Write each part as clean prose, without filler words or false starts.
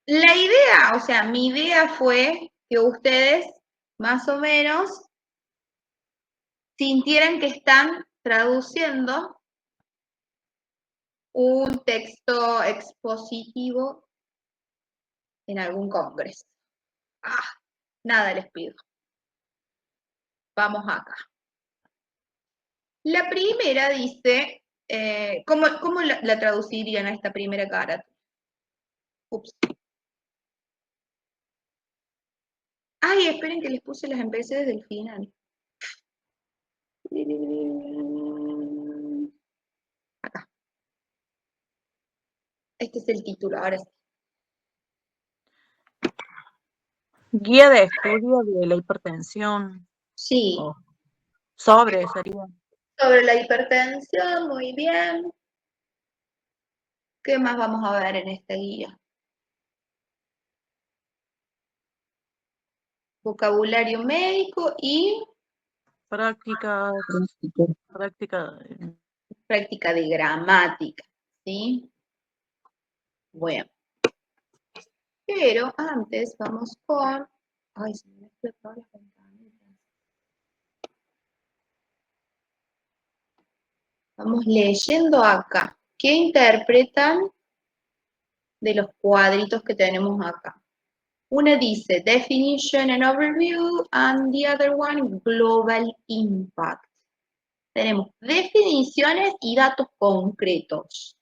La idea, o sea, mi idea fue que ustedes más o menos sintieran que están traduciendo un texto expositivo en algún congreso. Nada les pido. Vamos acá. La primera dice, ¿cómo la traducirían a esta primera carátula? Ups. Ay, esperen que les puse las empecé desde el final. Acá. Este es el título, ahora sí. Guía de estudio de la hipertensión. Sí. Sobre sería. Sobre la hipertensión, muy bien. ¿Qué más vamos a ver en esta guía? Vocabulario médico y Práctica práctica de gramática, ¿sí? Bueno. Pero antes vamos con... Ay, se me mezclan todas las ventanitas. Vamos leyendo acá. ¿Qué interpretan de los cuadritos que tenemos acá? Una dice definition and overview, and the other one global impact. Tenemos definiciones y datos concretos.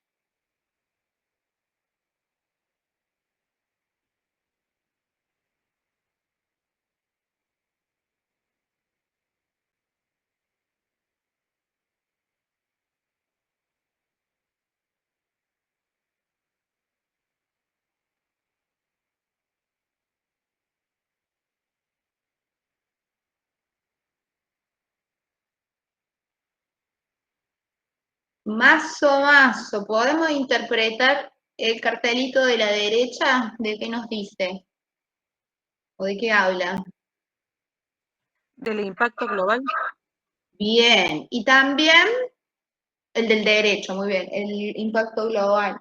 Mazo. ¿Podemos interpretar el cartelito de la derecha? ¿De qué nos dice? ¿O de qué habla? del impacto global. Bien. Y también el del derecho, muy bien. El impacto global.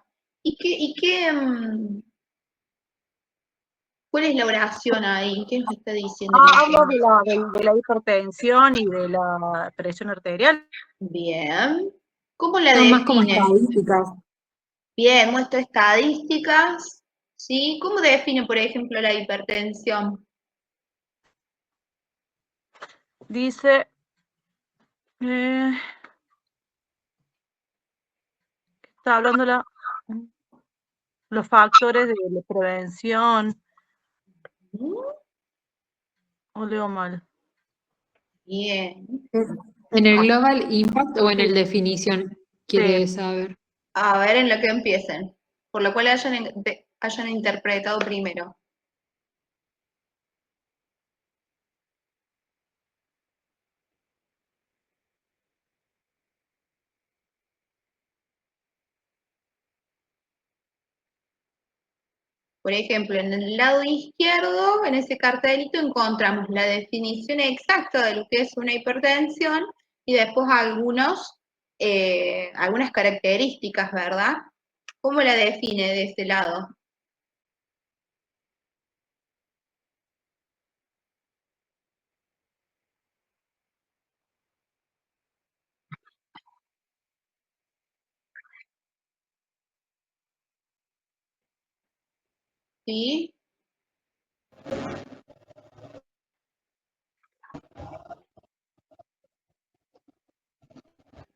¿Cuál es la oración ahí? ¿Qué nos está diciendo? Hablo de la hipertensión y de la presión arterial. Bien. ¿Cómo la Son más como define? estadísticas. Bien, muestra estadísticas. ¿Sí? ¿Cómo define, por ejemplo, la hipertensión? Dice, está hablando los factores de la prevención. ¿O leo mal? Bien. ¿En el Global Impact o en el definición? Quiere Sí. saber. A ver, en lo que empiecen. Por lo cual hayan interpretado primero. Por ejemplo, en el lado izquierdo, en ese cartelito, encontramos la definición exacta de lo que es una hipertensión y después algunas características, ¿verdad? ¿Cómo la define de ese lado? ¿Sí?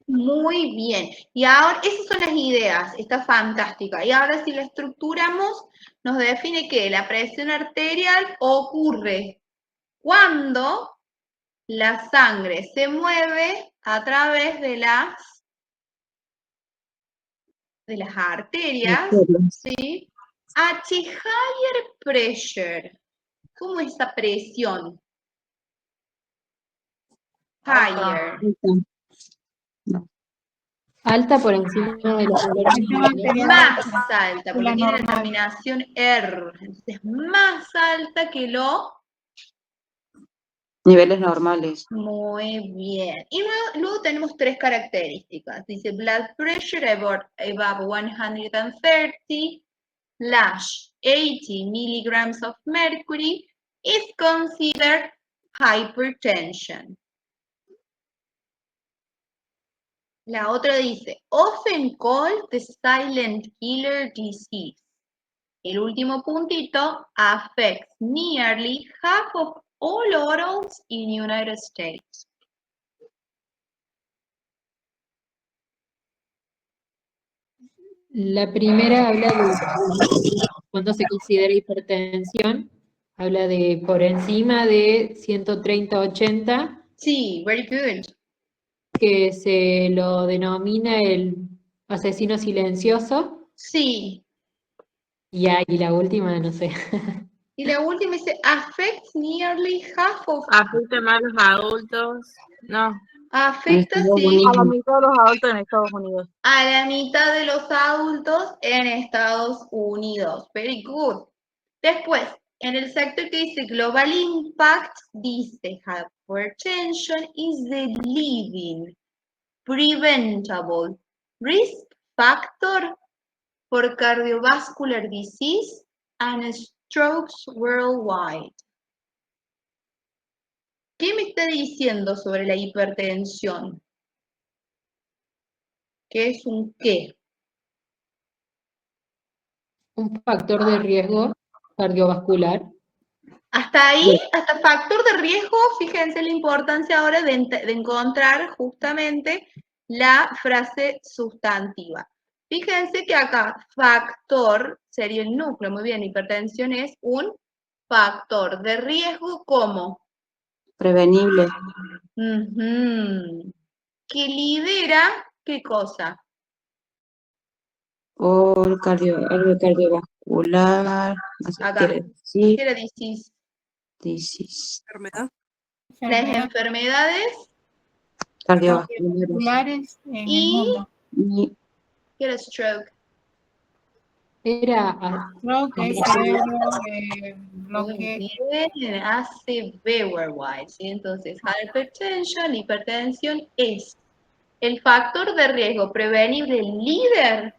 Muy bien. Y ahora, esas son las ideas, está fantástica. Y ahora si la estructuramos, nos define que la presión arterial ocurre cuando la sangre se mueve a través de las arterias, ¿sí? At a higher pressure. ¿Cómo es esa presión? Higher. Alta por encima de la Más alta, porque tiene la terminación R. Entonces, más alta que lo... Niveles normales. Muy bien. Y luego tenemos tres características. Dice blood pressure above 130, LASH 80 milligrams of mercury is considered hypertension. La otra dice, often called the silent killer disease. El último puntito, affects nearly half of all adults in United States. La primera habla de cuando se considera hipertensión, habla de por encima de 130-80, Sí, very good. que se lo denomina el asesino silencioso, Sí. y la última, no sé. Y la última dice, affects nearly half of... Afecta más a los adultos. No, Afecta, Estados sí, a la Unidos. mitad de los adultos en Estados Unidos. a la mitad de los adultos en Estados Unidos. Very good. Después, en el sector que dice Global Impact, dice hypertension is the leading preventable risk factor for cardiovascular disease and strokes worldwide. ¿Qué me está diciendo sobre la hipertensión? ¿Qué es un qué? Un factor de riesgo cardiovascular. Hasta ahí, hasta factor de riesgo, fíjense la importancia ahora de encontrar justamente la frase sustantiva. Fíjense que acá factor sería el núcleo, muy bien, hipertensión es un factor de riesgo como Prevenible. que lidera, ¿qué cosa? Por algo cardiovascular. No sé, Acá. quiere decir. ¿Qué era disease? Disease. Enfermedad. Las enfermedades Cardiovasculares. en el y mundo. Y ¿qué era stroke? Era Creo que es cerebro, bloque. Muy bien, ACV worldwide, ¿sí? Entonces, hypertension, hipertensión es el factor de riesgo prevenible líder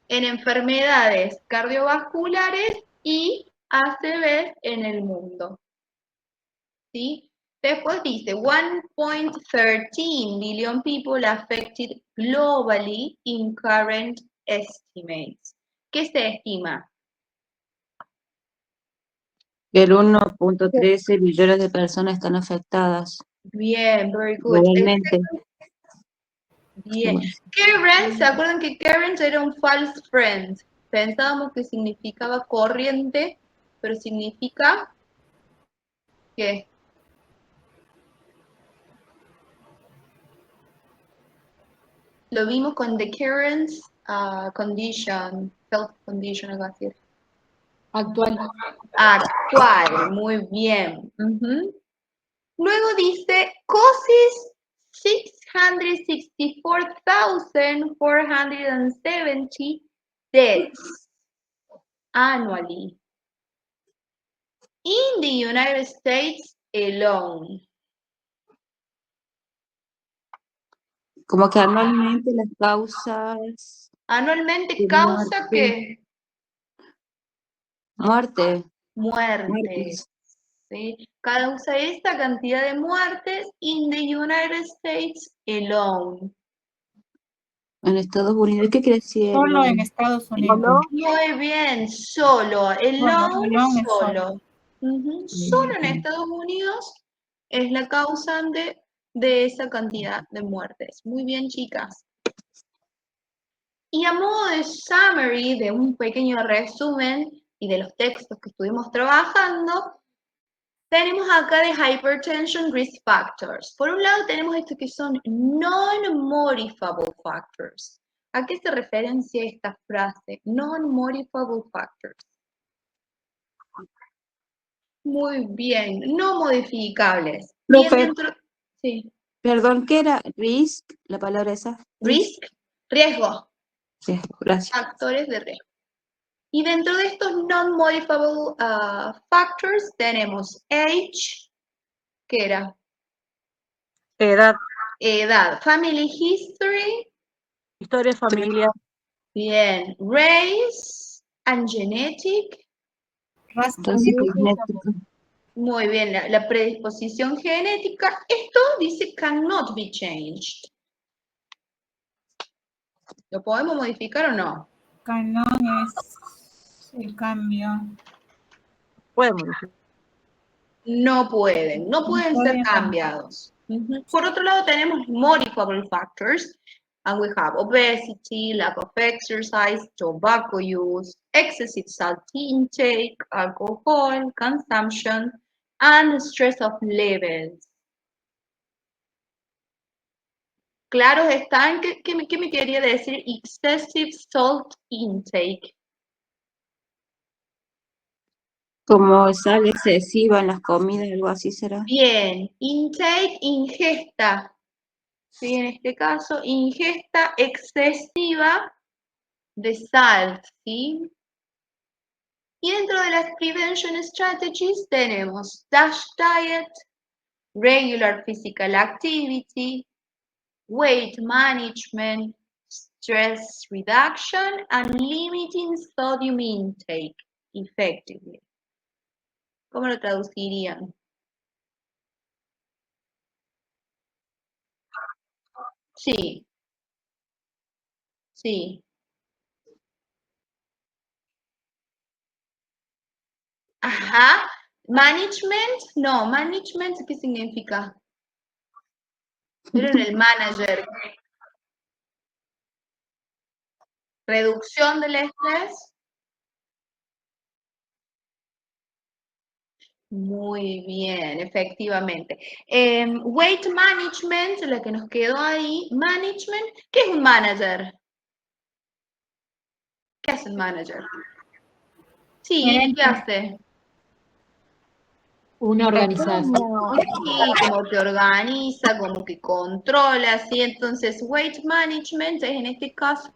en enfermedades cardiovasculares y ACV en el mundo. ¿Sí? Después dice, 1.13 billion people affected globally in current estimates. ¿Qué se estima? el 1.13 billones de personas están afectadas Bien, very good. globalmente. Bien. Karen, ¿se acuerdan que Karen era un false friend? Pensábamos que significaba corriente, pero significa ¿qué? Lo vimos con the Karen's condition, health condition, algo así. actual. Actual, muy bien. Luego dice, causes 664,470 deaths annually in the United States alone. Como que anualmente las causas Anualmente de causa muerte. ¿qué? Muerte. Muerte. Muertes. ¿Sí? Causa esta cantidad de muertes in the United States alone. En Estados Unidos. ¿Qué quiere decir? Solo en Estados Unidos. Solo Muy bien, solo, alone, alone es solo. Solo en Estados Unidos es la causante de esa cantidad de muertes. Muy bien, chicas. Y a modo de summary, de un pequeño resumen y de los textos que estuvimos trabajando, tenemos acá de hypertension risk factors. Por un lado tenemos estos que son non-modifiable factors. ¿A qué se referencia esta frase? Non-modifiable factors. Muy bien, no modificables. Bien Profe, dentro, sí. perdón, ¿qué era? Risk, la palabra esa. Risk, riesgo, Sí, gracias. factores de riesgo. Y dentro de estos non-modifiable factors tenemos age, ¿qué era? edad, Edad, family history, historia familiar, bien, race, And genetic. Entonces, genético. Muy bien, la predisposición genética. Esto dice cannot be changed. ¿Lo podemos modificar o no? Canon es el cambio. Podemos. No pueden ser pueden cambiados. Por otro lado, tenemos modifiable factors, and we have obesity, lack of exercise, tobacco use, excessive salt intake, alcohol consumption, and stress of levels. Claros están, ¿qué me quería decir? Excessive salt intake. Como sal excesiva en las comidas, algo así será. Bien, intake, ingesta. Sí, en este caso, ingesta excesiva de sal, ¿sí? Y dentro de las prevention strategies tenemos DASH diet, regular physical activity, weight management, stress reduction, and limiting sodium intake effectively. ¿Cómo lo traducirían? Sí. Sí. Ajá. Management, no, management, ¿qué significa? Pero en el manager. Reducción del estrés. Muy bien, efectivamente. Weight management, la que nos quedó ahí. Management, ¿qué es un manager? ¿Qué hace un manager? Sí, ¿qué hace? Una organización. Sí, como que organiza, como que controla, ¿sí? Entonces, weight management es en este caso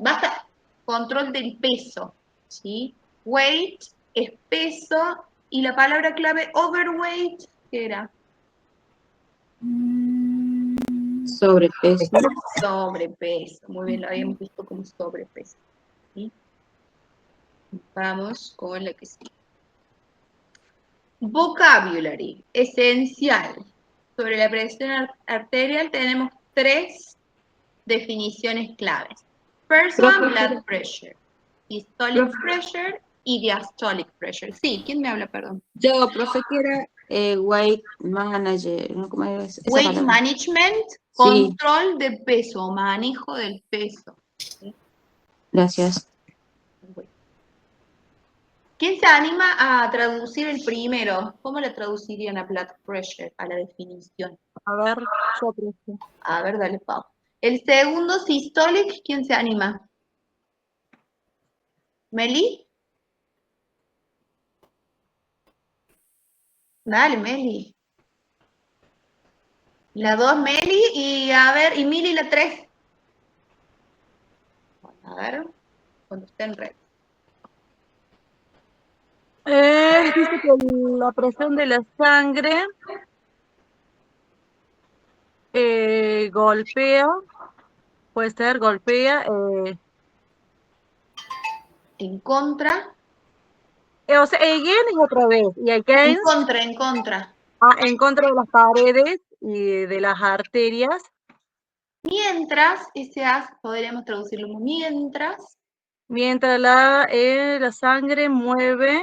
basta control del peso, ¿sí? Weight es peso y la palabra clave overweight, ¿qué era? Sobrepeso. Sobrepeso, muy bien, lo habíamos visto como sobrepeso, ¿sí? Vamos con la que sigue. Vocabulary, esencial. Sobre la presión arterial tenemos 3 definiciones claves. First one, blood pressure. Systolic pressure y diastolic pressure. Sí, ¿quién me habla, perdón? Yo, profe, que era weight manager, ¿no? ¿Cómo era esa Weight palabra? management, Sí. control de peso, manejo del peso. ¿Sí? Gracias. ¿Quién se anima a traducir el primero? ¿Cómo le traducirían a blood pressure, a la definición? A ver, yo profe. A ver, dale, Pau. El segundo, systolic, ¿quién se anima? ¿Meli? Dale, Meli. La 2, Meli, y a ver, y Mili la 3. A ver, cuando estén ready. Dice que la presión de la sangre golpea, puede ser, golpea, En contra. o sea, again es otra vez, y again, En contra. en contra de las paredes y de las arterias. Mientras, podríamos traducirlo como mientras. Mientras la sangre Se mueve.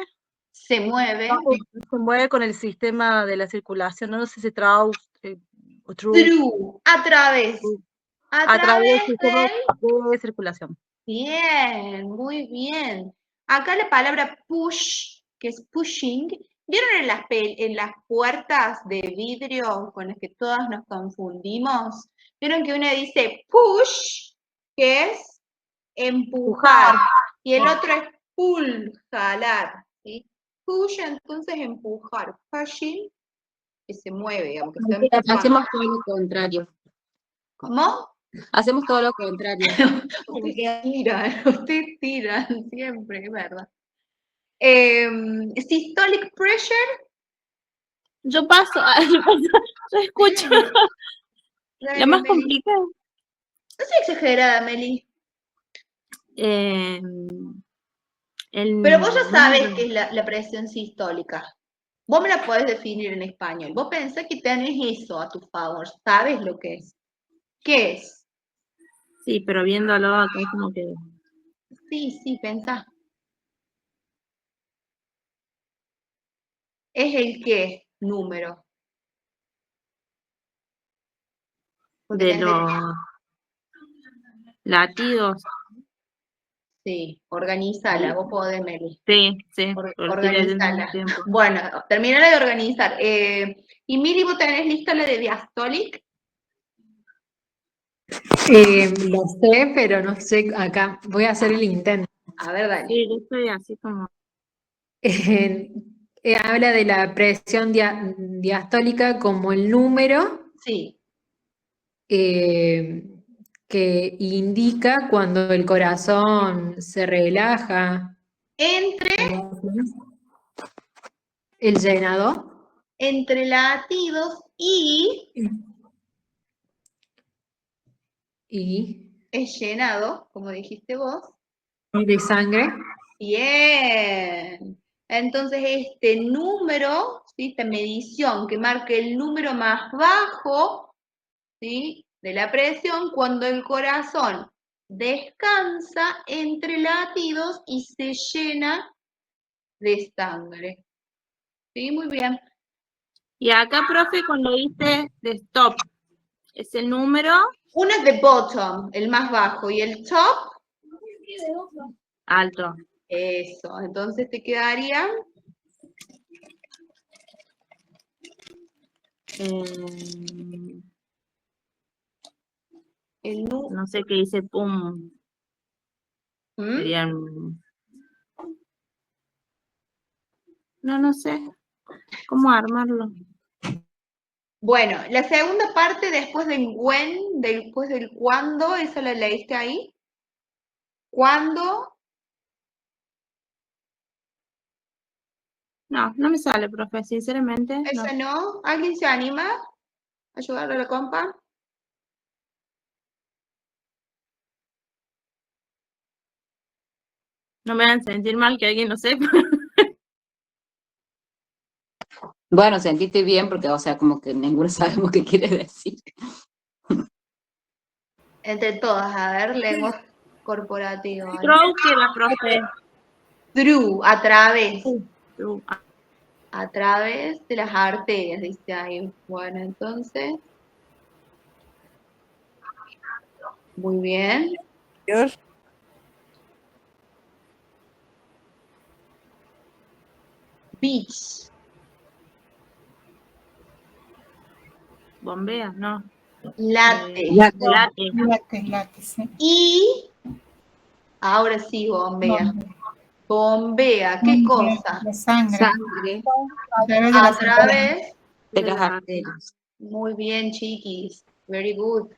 se mueve con el sistema de la circulación, no sé si traduce, Through. A través. a través del sistema de circulación. Bien, muy bien. Acá la palabra push, que es pushing, ¿vieron en las puertas de vidrio con las que todas nos confundimos? ¿Vieron que una dice push, que es empujar, y el otro es pull, jalar, ¿sí? Push, entonces empujar. Pushing, que se mueve, digamos, que se empuja. Hacemos todo lo contrario. ¿Cómo? Hacemos todo lo contrario. Ustedes tiran siempre, es verdad. Systolic pressure. Yo paso, yo escucho. La más complicada. No soy exagerada, Meli. Pero vos ya sabés qué es la presión sistólica. Vos me la podés definir en español. Vos pensás que tenés eso a tu favor. ¿Sabes lo que es? ¿Qué es? Sí, pero viéndolo acá como que... Sí, pensá. ¿Es el qué número? Porque De tenés los latidos. Sí, organizala, vos podés, Meli. Sí, porque estoy leyendo al mismo Organizala. tiempo. Bueno, terminala de organizar. Y Mili, ¿vos tenés lista la de diastolic? Lo sé, pero no sé, acá voy a hacer el intento. A ver, dale. Sí, yo estoy así como... Habla de la presión diastólica como el número Sí. que indica cuando el corazón se relaja. Entre El llenado latidos y es llenado, como dijiste vos. de sangre. Bien. Entonces, este número, ¿sí? Esta medición que marca el número más bajo, ¿sí? De la presión cuando el corazón descansa entre latidos y se llena de sangre. ¿Sí? Muy bien. Y acá, profe, cuando dice de stop, es el número Uno es the bottom, el más bajo, y el top, alto. eso. Entonces te quedaría el número. No sé qué dice pum. Serían... No sé cómo armarlo. Bueno, la segunda parte después del when, después del cuándo, ¿esa la leíste ahí? ¿Cuándo? No me sale, profe, sinceramente. No. ¿Esa no? ¿Alguien se anima a ayudarle a la compa? No me hagan sentir mal que alguien lo sepa. Bueno, sentiste bien porque, o sea, como que ninguno sabemos qué quiere decir. Entre todas, a ver, lengua corporativa. Through que la profe. Through, a través. Through. A través de las arterias, dice ahí. Bueno, entonces. Muy bien. Beach. Bombea, no. Late. Late, sí. Y ahora sí, bombea. Bombea, ¿qué cosa? De sangre. Sangre A través de A las través. de las arterias. Muy bien, chiquis. Very good.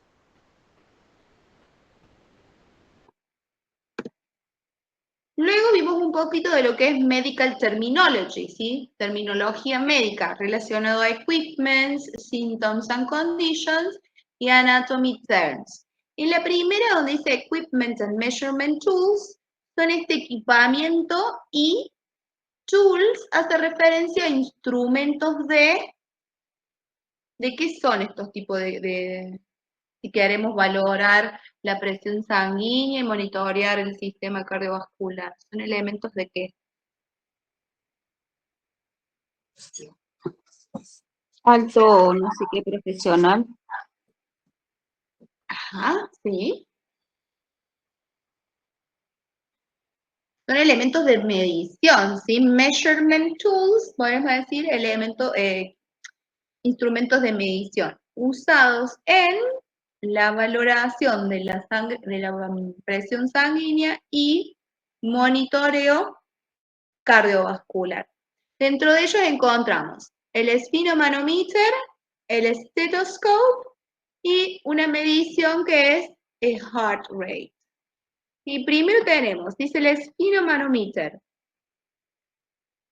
Luego vimos un poquito de lo que es medical terminology, ¿sí? Terminología médica relacionado a equipments, symptoms and conditions y anatomy terms. En la primera, donde dice equipment and measurement tools, son este equipamiento y tools hace referencia a instrumentos ¿de qué son estos tipos si queremos valorar la presión sanguínea y monitorear el sistema cardiovascular? ¿Son elementos de qué? Alto, no sé qué profesional. Ajá, sí. Son elementos de medición, ¿sí? Measurement tools, podemos decir, instrumentos de medición usados en la valoración de la presión sanguínea y monitoreo cardiovascular. Dentro de ellos encontramos el sphygmomanometer, el stethoscope y una medición que es el heart rate. Y primero tenemos, dice el sphygmomanometer,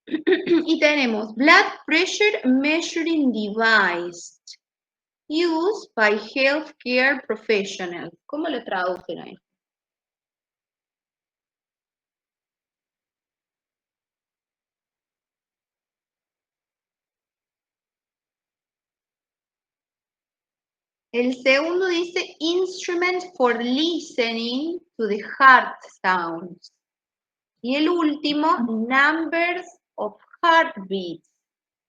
y tenemos blood pressure measuring device used by healthcare professionals. ¿Cómo lo traducen ahí? El segundo dice instrument for listening to the heart sounds. Y el último, numbers of heartbeats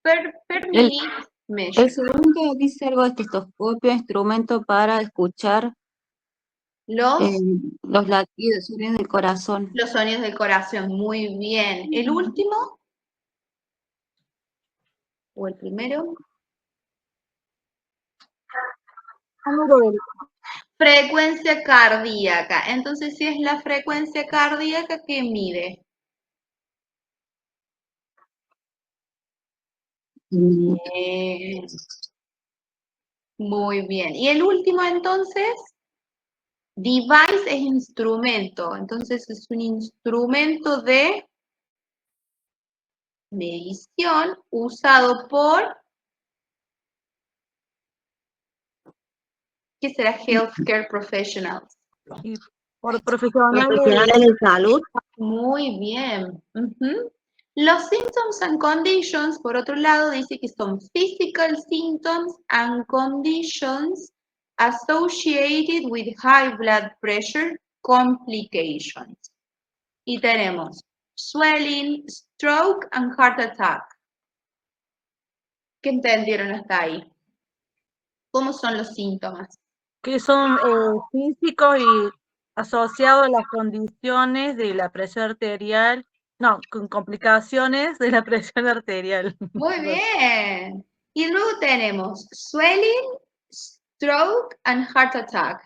per minute measure. El segundo dice algo de estetoscopio, instrumento para escuchar Los los latidos, sonidos del corazón. Los sonidos del corazón, muy bien. ¿El último? ¿O el primero? Frecuencia cardíaca. Entonces, si es la frecuencia cardíaca, ¿qué mide? Bien. Muy bien. ¿Y el último entonces? Device es instrumento. Entonces, es un instrumento de medición usado por, ¿qué será? Healthcare professionals. Y por profesionales Profesionales de salud. Muy bien. Ujú. Los symptoms and conditions, por otro lado, dice que son physical symptoms and conditions associated with high blood pressure complications. Y tenemos swelling, stroke and heart attack. ¿Qué entendieron hasta ahí? ¿Cómo son los síntomas? que son físicos y asociados a las condiciones de la presión arterial, no, con complicaciones de la presión arterial. Muy bien. Y luego tenemos swelling, stroke and heart attack.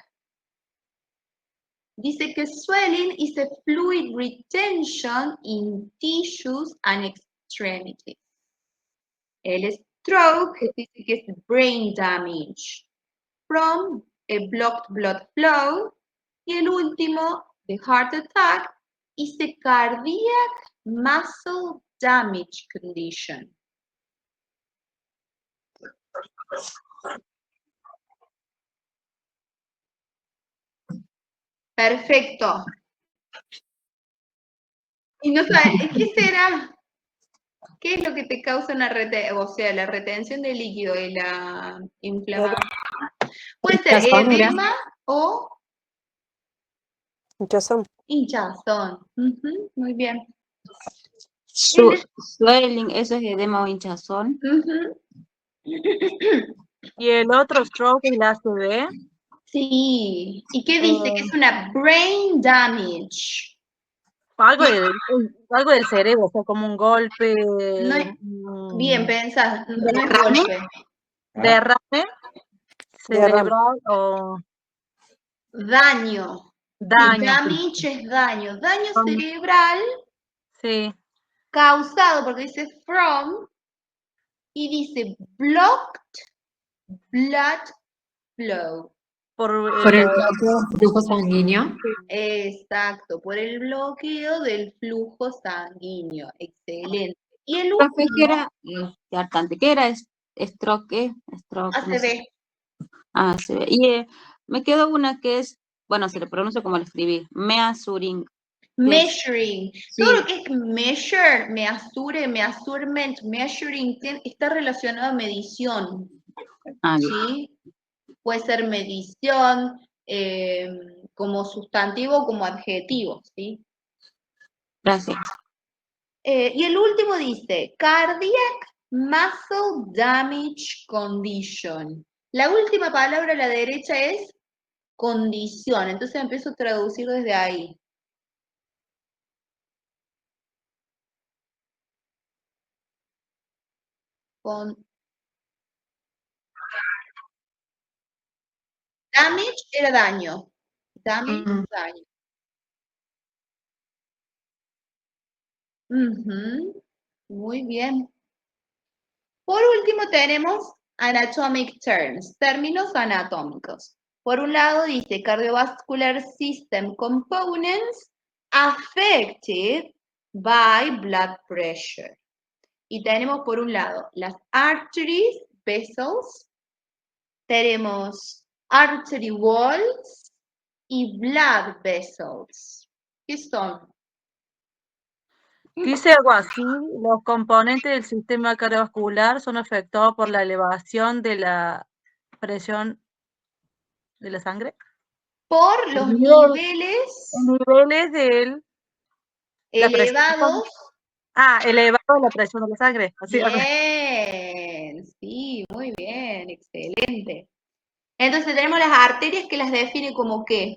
Dice que swelling is a fluid retention in tissues and extremities. El stroke dice que es brain damage from a blocked blood flow. Y el último, the heart attack, is a cardiac muscle damage condition. Perfecto. Y no sabes, ¿qué será? ¿Qué es lo que te causa una la retención de líquido y la inflamación? Puede ser Hinchazón, ¿era? edema o Hinchazón. hinchazón. Ujú, muy bien. Swelling, eso es edema o hinchazón. Ujú. Y el otro stroke es la ACV. Sí. ¿Y qué dice? Que es una brain damage. Algo del cerebro, o sea, como un golpe, No es, bien, pensás, no es derrame, golpe. derrame cerebral o Daño. daño. Damage es daño. Daño cerebral Sí, causado, porque dice from, y dice blocked blood flow. por Por el flujo sanguíneo. Exacto, por el bloqueo del flujo sanguíneo. Excelente. Y el Profe, ¿qué último, era? Hartante, ¿qué era? Stroke, ¿qué? Stroke, no sé. ACV. Ah, se ve. Y me quedó una que es, bueno, se le pronuncia como lo escribí, measuring. Measuring. Sí. Todo lo que es measure, measurement, measuring, está relacionado a medición. Ah, bien. ¿Sí? Puede ser medición como sustantivo, como adjetivo, ¿sí? Gracias. Y el último dice, cardiac muscle damage condition. La última palabra a la derecha es condición, entonces empiezo a traducir desde ahí. Damage era daño. Damage, daño. Muy bien. Por último tenemos anatomic terms, términos anatómicos. Por un lado dice cardiovascular system components affected by blood pressure. Y tenemos por un lado las arteries, vessels, tenemos artery walls y blood vessels. ¿Qué son? dice algo así, los componentes del sistema cardiovascular son afectados por la elevación de la presión de la sangre. Por los Nivel- niveles Niveles de la presión. elevados. Elevado la presión de la sangre. Así, Bien, sí, muy bien, excelente. Entonces tenemos las arterias que las define como ¿qué?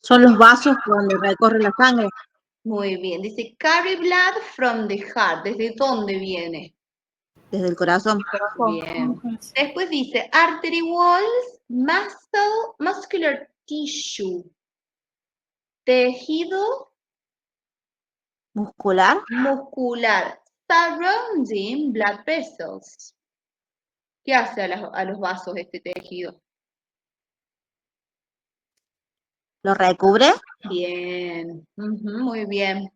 Son los vasos por donde recorre la sangre. Muy bien, dice carry blood from the heart. ¿Desde dónde viene? Desde el corazón. Bien. Después dice artery walls, muscular tissue. Tejido Muscular. muscular surrounding blood vessels. ¿Qué hace a los vasos este tejido? Lo recubre. Bien, muy bien.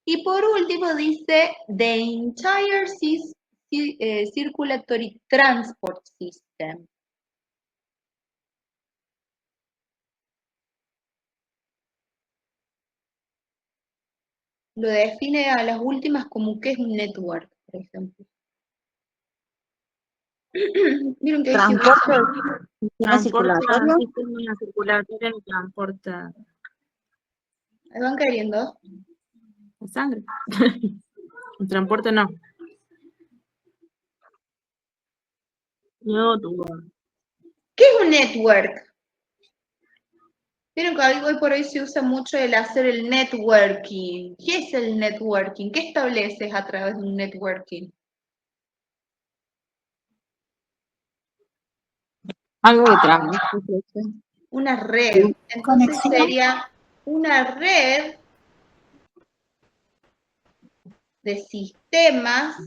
Y por último dice the entire circulatory transport system. Lo define a las últimas como que es un network, por ejemplo. Miren que Transporte. Sistema circulatorio. Sistema circulatorio que transporta ¿Me van queriendo? la sangre. El transporte no. No, tú. ¿Qué es un network? Vieron que hoy por hoy se usa mucho el hacer el networking. ¿Qué es el networking? ¿Qué estableces a través de un networking? Algo de trabajo. Una red. Entonces Conexión. sería una red de sistemas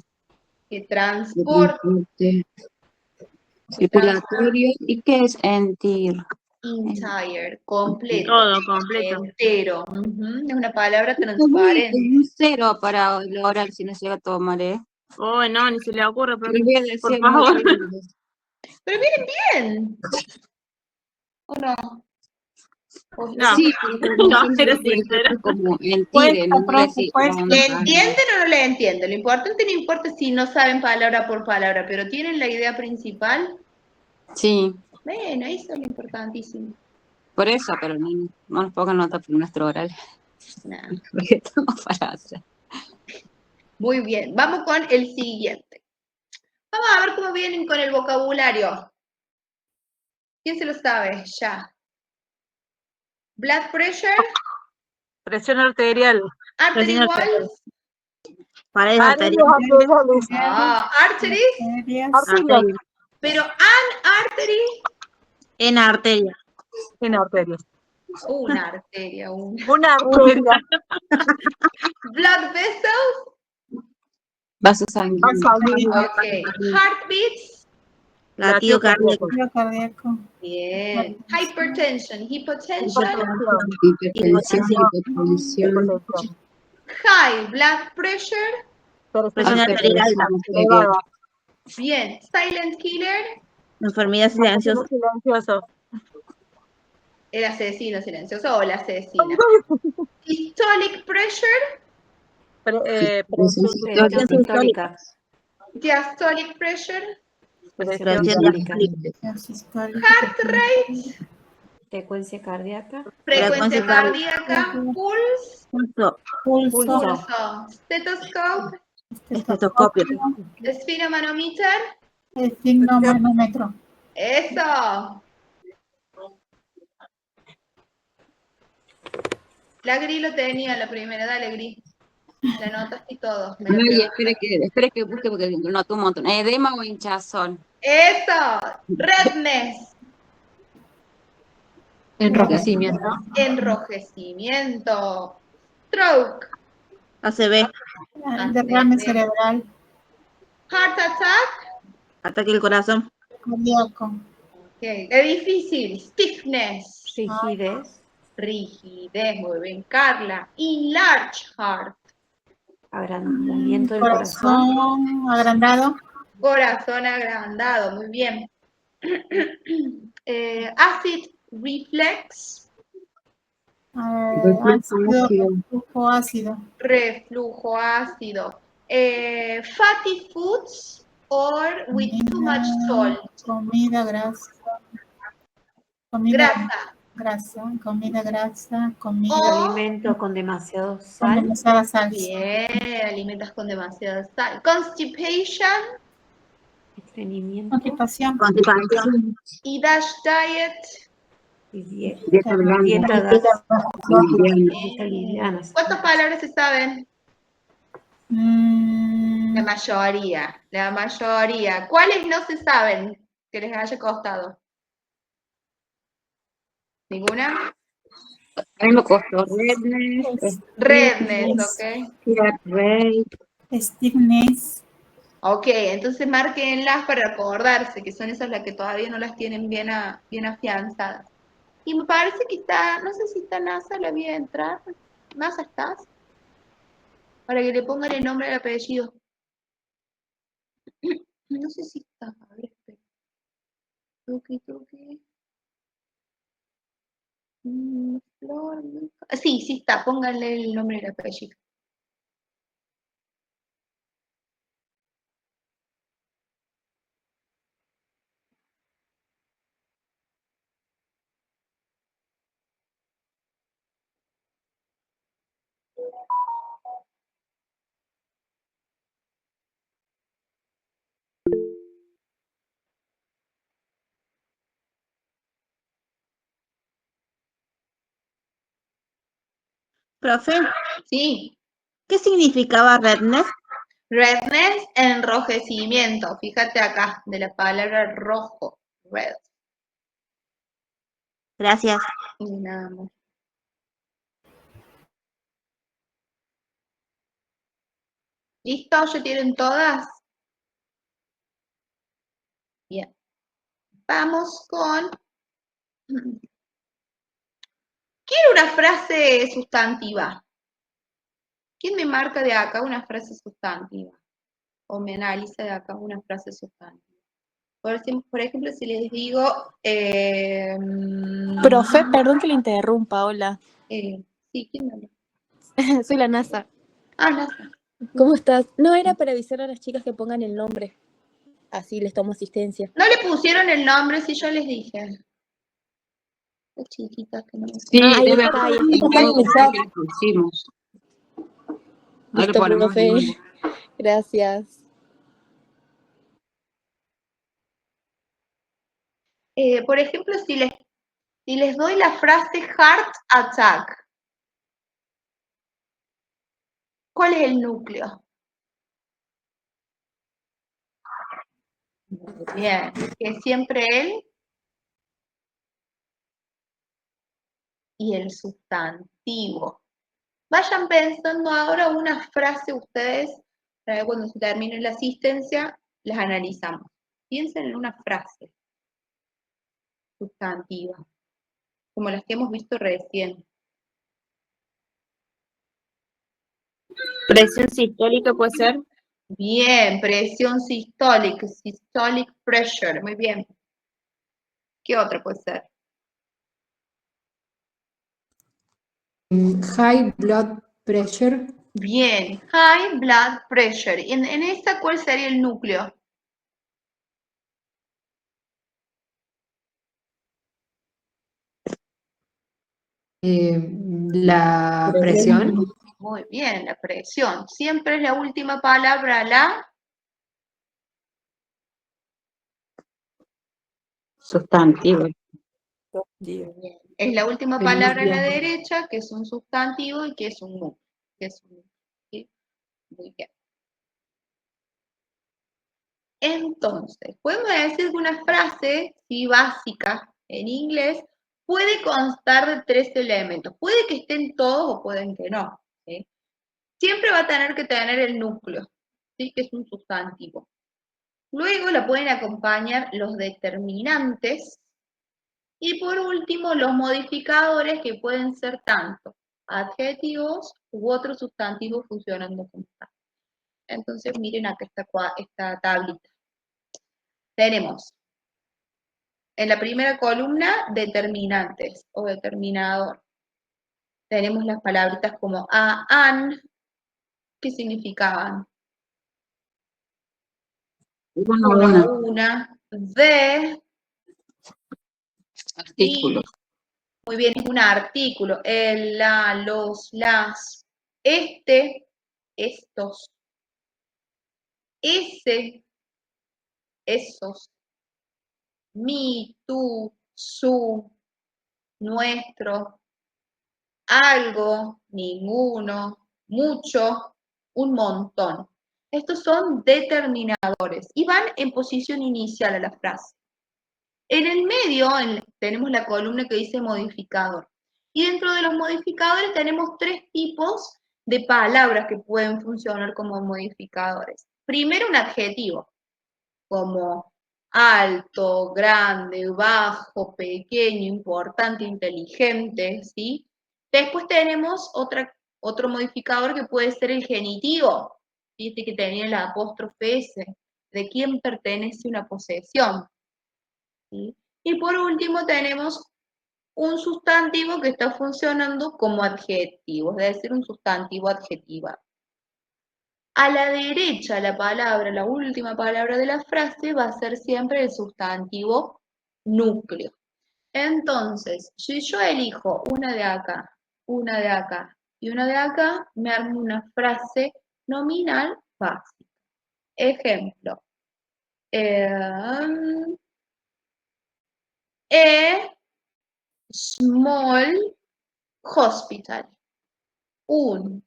que transportan Circulatorio. ¿Y qué es entir? entire, completo, Todo completo. entero. Es una palabra Es transparente. un cero para el oral si no se llega a tomar, ¿eh? Oh, no, ni se le ocurre, pero Les voy a decir por favor. mucho. Pero miren bien. ¿O no? No. Sí, No, pero sí, pero- como mentir, Cuesta, en inglés, profe, sí, cuesta. ¿Le entienden o no le entienden? Lo importante no importa si no saben palabra por palabra, pero tienen la idea principal. Sí, Bueno, eso es lo importantísimo. por eso, pero no nos pongan nota por nuestro oral, Nah. porque estamos para atrás. Muy bien, vamos con el siguiente. Vamos a ver cómo vienen con el vocabulario. ¿Quién se lo sabe? Ya. Blood pressure, presión arterial. artery Presión arterial. walls, Paredes Arterias arteriales. arteriales. arteries, Arterias. Arterias. pero an artery, En arteria. En arterias. una arteria, una. Una arteria. Blood vessels, Vaso sanguíneo. ok. Heartbeats, Latido cardíaco. Latido cardíaco. bien. Hypertension, hypotension, Hipertensión, hipotensión. high blood pressure, Presión arterial alta. Elevada. bien. Silent killer, Enfermedad silenciosa. Silencioso. el asesino silencioso o la asesina. Systolic pressure, Presión sistólica. diastolic pressure, Presión sistólica. diastólica. heart rate, Frecuencia cardíaca. frecuencia Frecuencia cardíaca, pulse, Pulso. Pulso. pulso, stethoscope, Estetoscopio. sphygmomanometer, Esfigmomanómetro. eso. La Gri lo tenía la primera, dale Gri. La notaste y todo. Me lo Ay, quedo. espere que busque porque noto un montón. Edema o hinchazón. Eso, redness, Enrojecimiento. enrojecimiento, stroke, ACV. Derrame cerebral. heart attack, Ataque del corazón. Cardíaco. okay. Es difícil, stiffness, Rigidez. rigidez, muy bien, Carla, enlarged heart, Agrandamiento del corazón. Corazón agrandado. corazón agrandado, muy bien. Acid reflex, Reflujo ácido. reflujo ácido, fatty foods or with too much salt. Comida grasa. Comida grasa. grasa, comida grasa, comida O, Alimento con demasiado con sal. demasiada salsa. bien, alimentos con demasiada sal. Constipation Estreñimiento. Constipación. Constipación. y DASH diet. Y dieta. Dieta blanda. Dieta Bien. liviana. ¿Cuántas palabras se saben? La mayoría, la mayoría. ¿Cuáles no se saben que les haya costado? ¿Ninguna? A mí me costó redness, Redness, ok. heart rate. Stiffness. Ok, entonces márquenlas para acordarse, que son esas las que todavía no las tienen bien, bien afianzadas. Y me parece que está, no sé si está NASA, la voy a entrar. ¿NASA estás? Para que le pongan el nombre y el apellido. No sé si está, a ver, espera. Toque. Flor. Sí, sí está, pónganle el nombre y el apellido. Profe, Sí, ¿qué significaba redness? redness, enrojecimiento. Fíjate acá, de la palabra rojo, red. Gracias. Y nada más. ¿Listo? ¿Ya tienen todas? Bien. Vamos con... Quiero una frase sustantiva. ¿Quién me marca de acá una frase sustantiva? O me analiza de acá una frase sustantiva. Por ejemplo, si les digo... Profe, perdón que le interrumpa, hola. sí, ¿quién me habla? Soy la NASA. Ah, NASA. ¿Cómo estás? No, era para avisar a las chicas que pongan el nombre. Así les tomo asistencia. No le pusieron el nombre si yo les dije. Las chiquitas que no me... Sí, Ah, ahí debe está, ahí haber está. que le pusimos. Ahora Listo, ponemos profe. el nombre. Gracias. Por ejemplo, si les doy la frase heart attack, ¿cuál es el núcleo? Bien, que siempre él y el sustantivo. Vayan pensando ahora una frase ustedes, para que cuando se termine la asistencia, las analizamos. Piensen en una frase sustantiva, como las que hemos visto recién. Presión sistólica puede ser. Bien, presión sistólica, systolic pressure, muy bien. ¿Qué otra puede ser? High blood pressure. Bien, high blood pressure. En esta, ¿cuál sería el núcleo? La presión. Muy bien, la presión. Siempre es la última palabra, la Sustantivo. es la última palabra a la derecha, que es un sustantivo y que es un núcleo. ¿Sí? Muy bien. Entonces, podemos decir que una frase, sí, básica en inglés, puede constar de 3 elementos. Puede que estén todos o pueden que no. ¿Sí? Siempre va a tener que tener el núcleo, ¿sí? Que es un sustantivo. Luego la pueden acompañar los determinantes. Y por último, los modificadores, que pueden ser tanto adjetivos u otros sustantivos funcionando como tal. Entonces, miren acá esta tablita. Tenemos en la primera columna determinantes o determinador. Tenemos las palabritas como a, an, ¿qué significaban? Una. Una, de, Artículos. Muy bien, es un artículo. El, la, los, las, este, estos, ese, esos, mi, tú, su, nuestro, algo, ninguno, mucho, un montón. Estos son determinadores y van en posición inicial a la frase. En el medio tenemos la columna que dice modificador. Y dentro de los modificadores tenemos tres tipos de palabras que pueden funcionar como modificadores. Primero, un adjetivo, como alto, grande, bajo, pequeño, importante, inteligente, ¿sí? Después tenemos otro modificador que puede ser el genitivo, ¿viste? Que tenía el apóstrofe S, de quién pertenece una posesión, ¿sí? Y por último tenemos un sustantivo que está funcionando como adjetivo, es decir, un sustantivo adjetivado. A la derecha la palabra, la última palabra de la frase va a ser siempre el sustantivo núcleo. Entonces, si yo elijo una de acá, una de acá y una de acá, me armo una frase nominal básica. Ejemplo. A small hospital. Un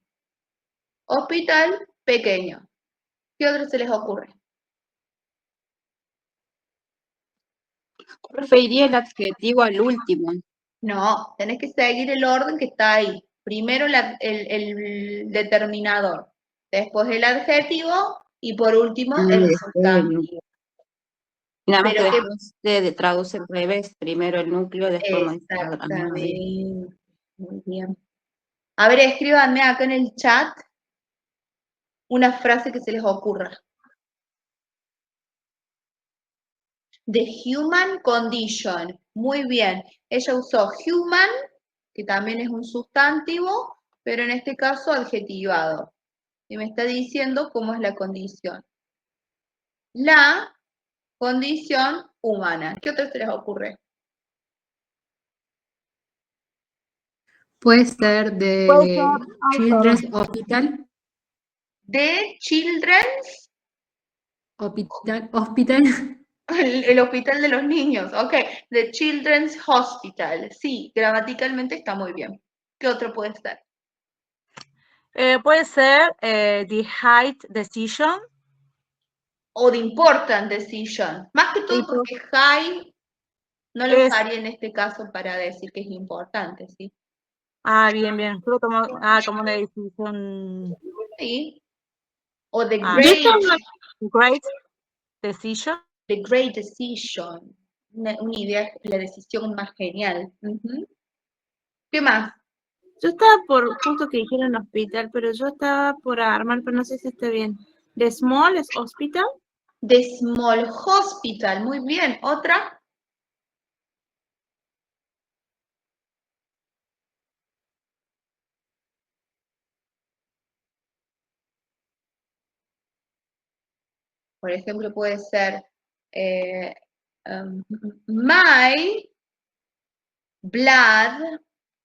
hospital pequeño. ¿Qué otro se les ocurre? Preferiría el adjetivo al último. No, tenés que seguir el orden que está ahí. Primero el determinador, después el adjetivo y por último el sustantivo. Nada más que Pero después se traduce al revés. Primero el núcleo, después modificador. exactamente. Muy bien. A ver, escríbanme acá en el chat una frase que se les ocurra. The human condition. Muy bien. Ella usó human, que también es un sustantivo, pero en este caso adjetivado. Y me está diciendo cómo es la condición. La condición humana. ¿Qué otra se les ocurre? Puede ser de Puede ser, ay, Children's Hospital. De Children's, Hospital. el hospital de los niños. Ok, The Children's Hospital. Sí, gramaticalmente está muy bien. ¿Qué otro puede ser? puede ser the height decision. O The Important Decision. Más que todo porque high no lo usaría en este caso para decir que es importante, ¿sí? Bien, bien. Solo como una decisión. Sí. O The Great decision. The Great Decision. Una idea, la decisión más genial. ¿Qué más? Yo estaba justo que dijeron hospital, pero yo estaba por armar, pero no sé si está bien. The small es hospital. The Small Hospital. Muy bien. ¿Otra? Por ejemplo, puede ser my blood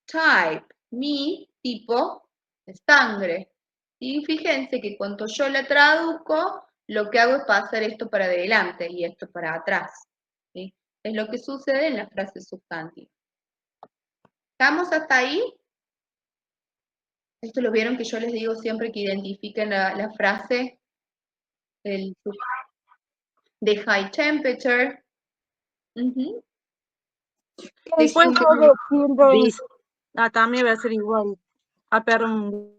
type, mi tipo de sangre. Y fíjense que cuando yo la traduzco, lo que hago es pasar esto para adelante y esto para atrás. ¿Sí? Es lo que sucede en la frase sustantiva. ¿Estamos hasta ahí? Esto lo vieron que yo les digo siempre que identifiquen la frase de high temperature. Después de children's. También va a ser igual. Perdón.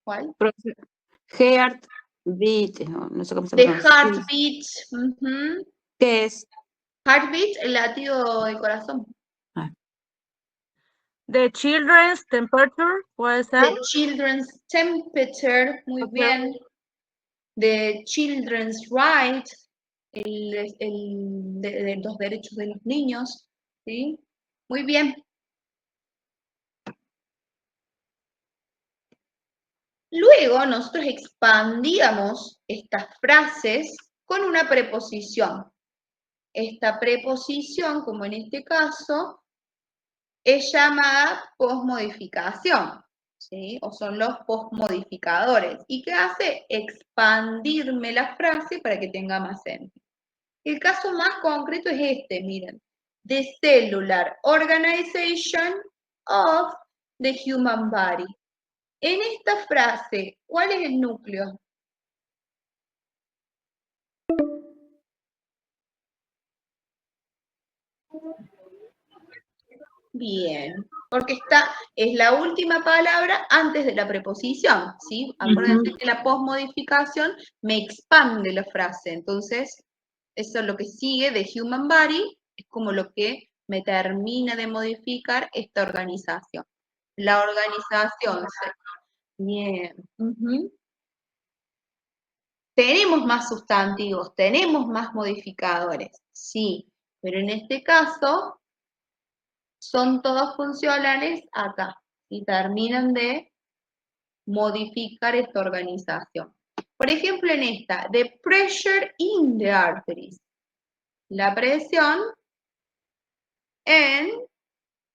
¿Cuál? Heart beat, no sé cómo se The pronuncia. heartbeat. ¿Qué es? Heartbeat, el latido del corazón. The children's temperature, puede ser. The children's temperature, muy bien. The children's rights, de los derechos de los niños, ¿sí? Muy bien. Luego nosotros expandíamos estas frases con una preposición. esta preposición, como en este caso, es llamada posmodificación, ¿sí? O son los posmodificadores. ¿Y qué hace? Expandirme la frase para que tenga más sentido. El caso más concreto es este, miren. The cellular organization of the human body. En esta frase, ¿cuál es el núcleo? Bien, porque es la última palabra antes de la preposición, ¿sí? Acuérdense que la posmodificación me expande la frase, entonces eso es lo que sigue de human body, es como lo que me termina de modificar esta organización. La organización, bien. Tenemos más sustantivos, tenemos más modificadores, sí, pero en este caso son todos funcionales acá y terminan de modificar esta organización. Por ejemplo, en esta, the pressure in the arteries, la presión en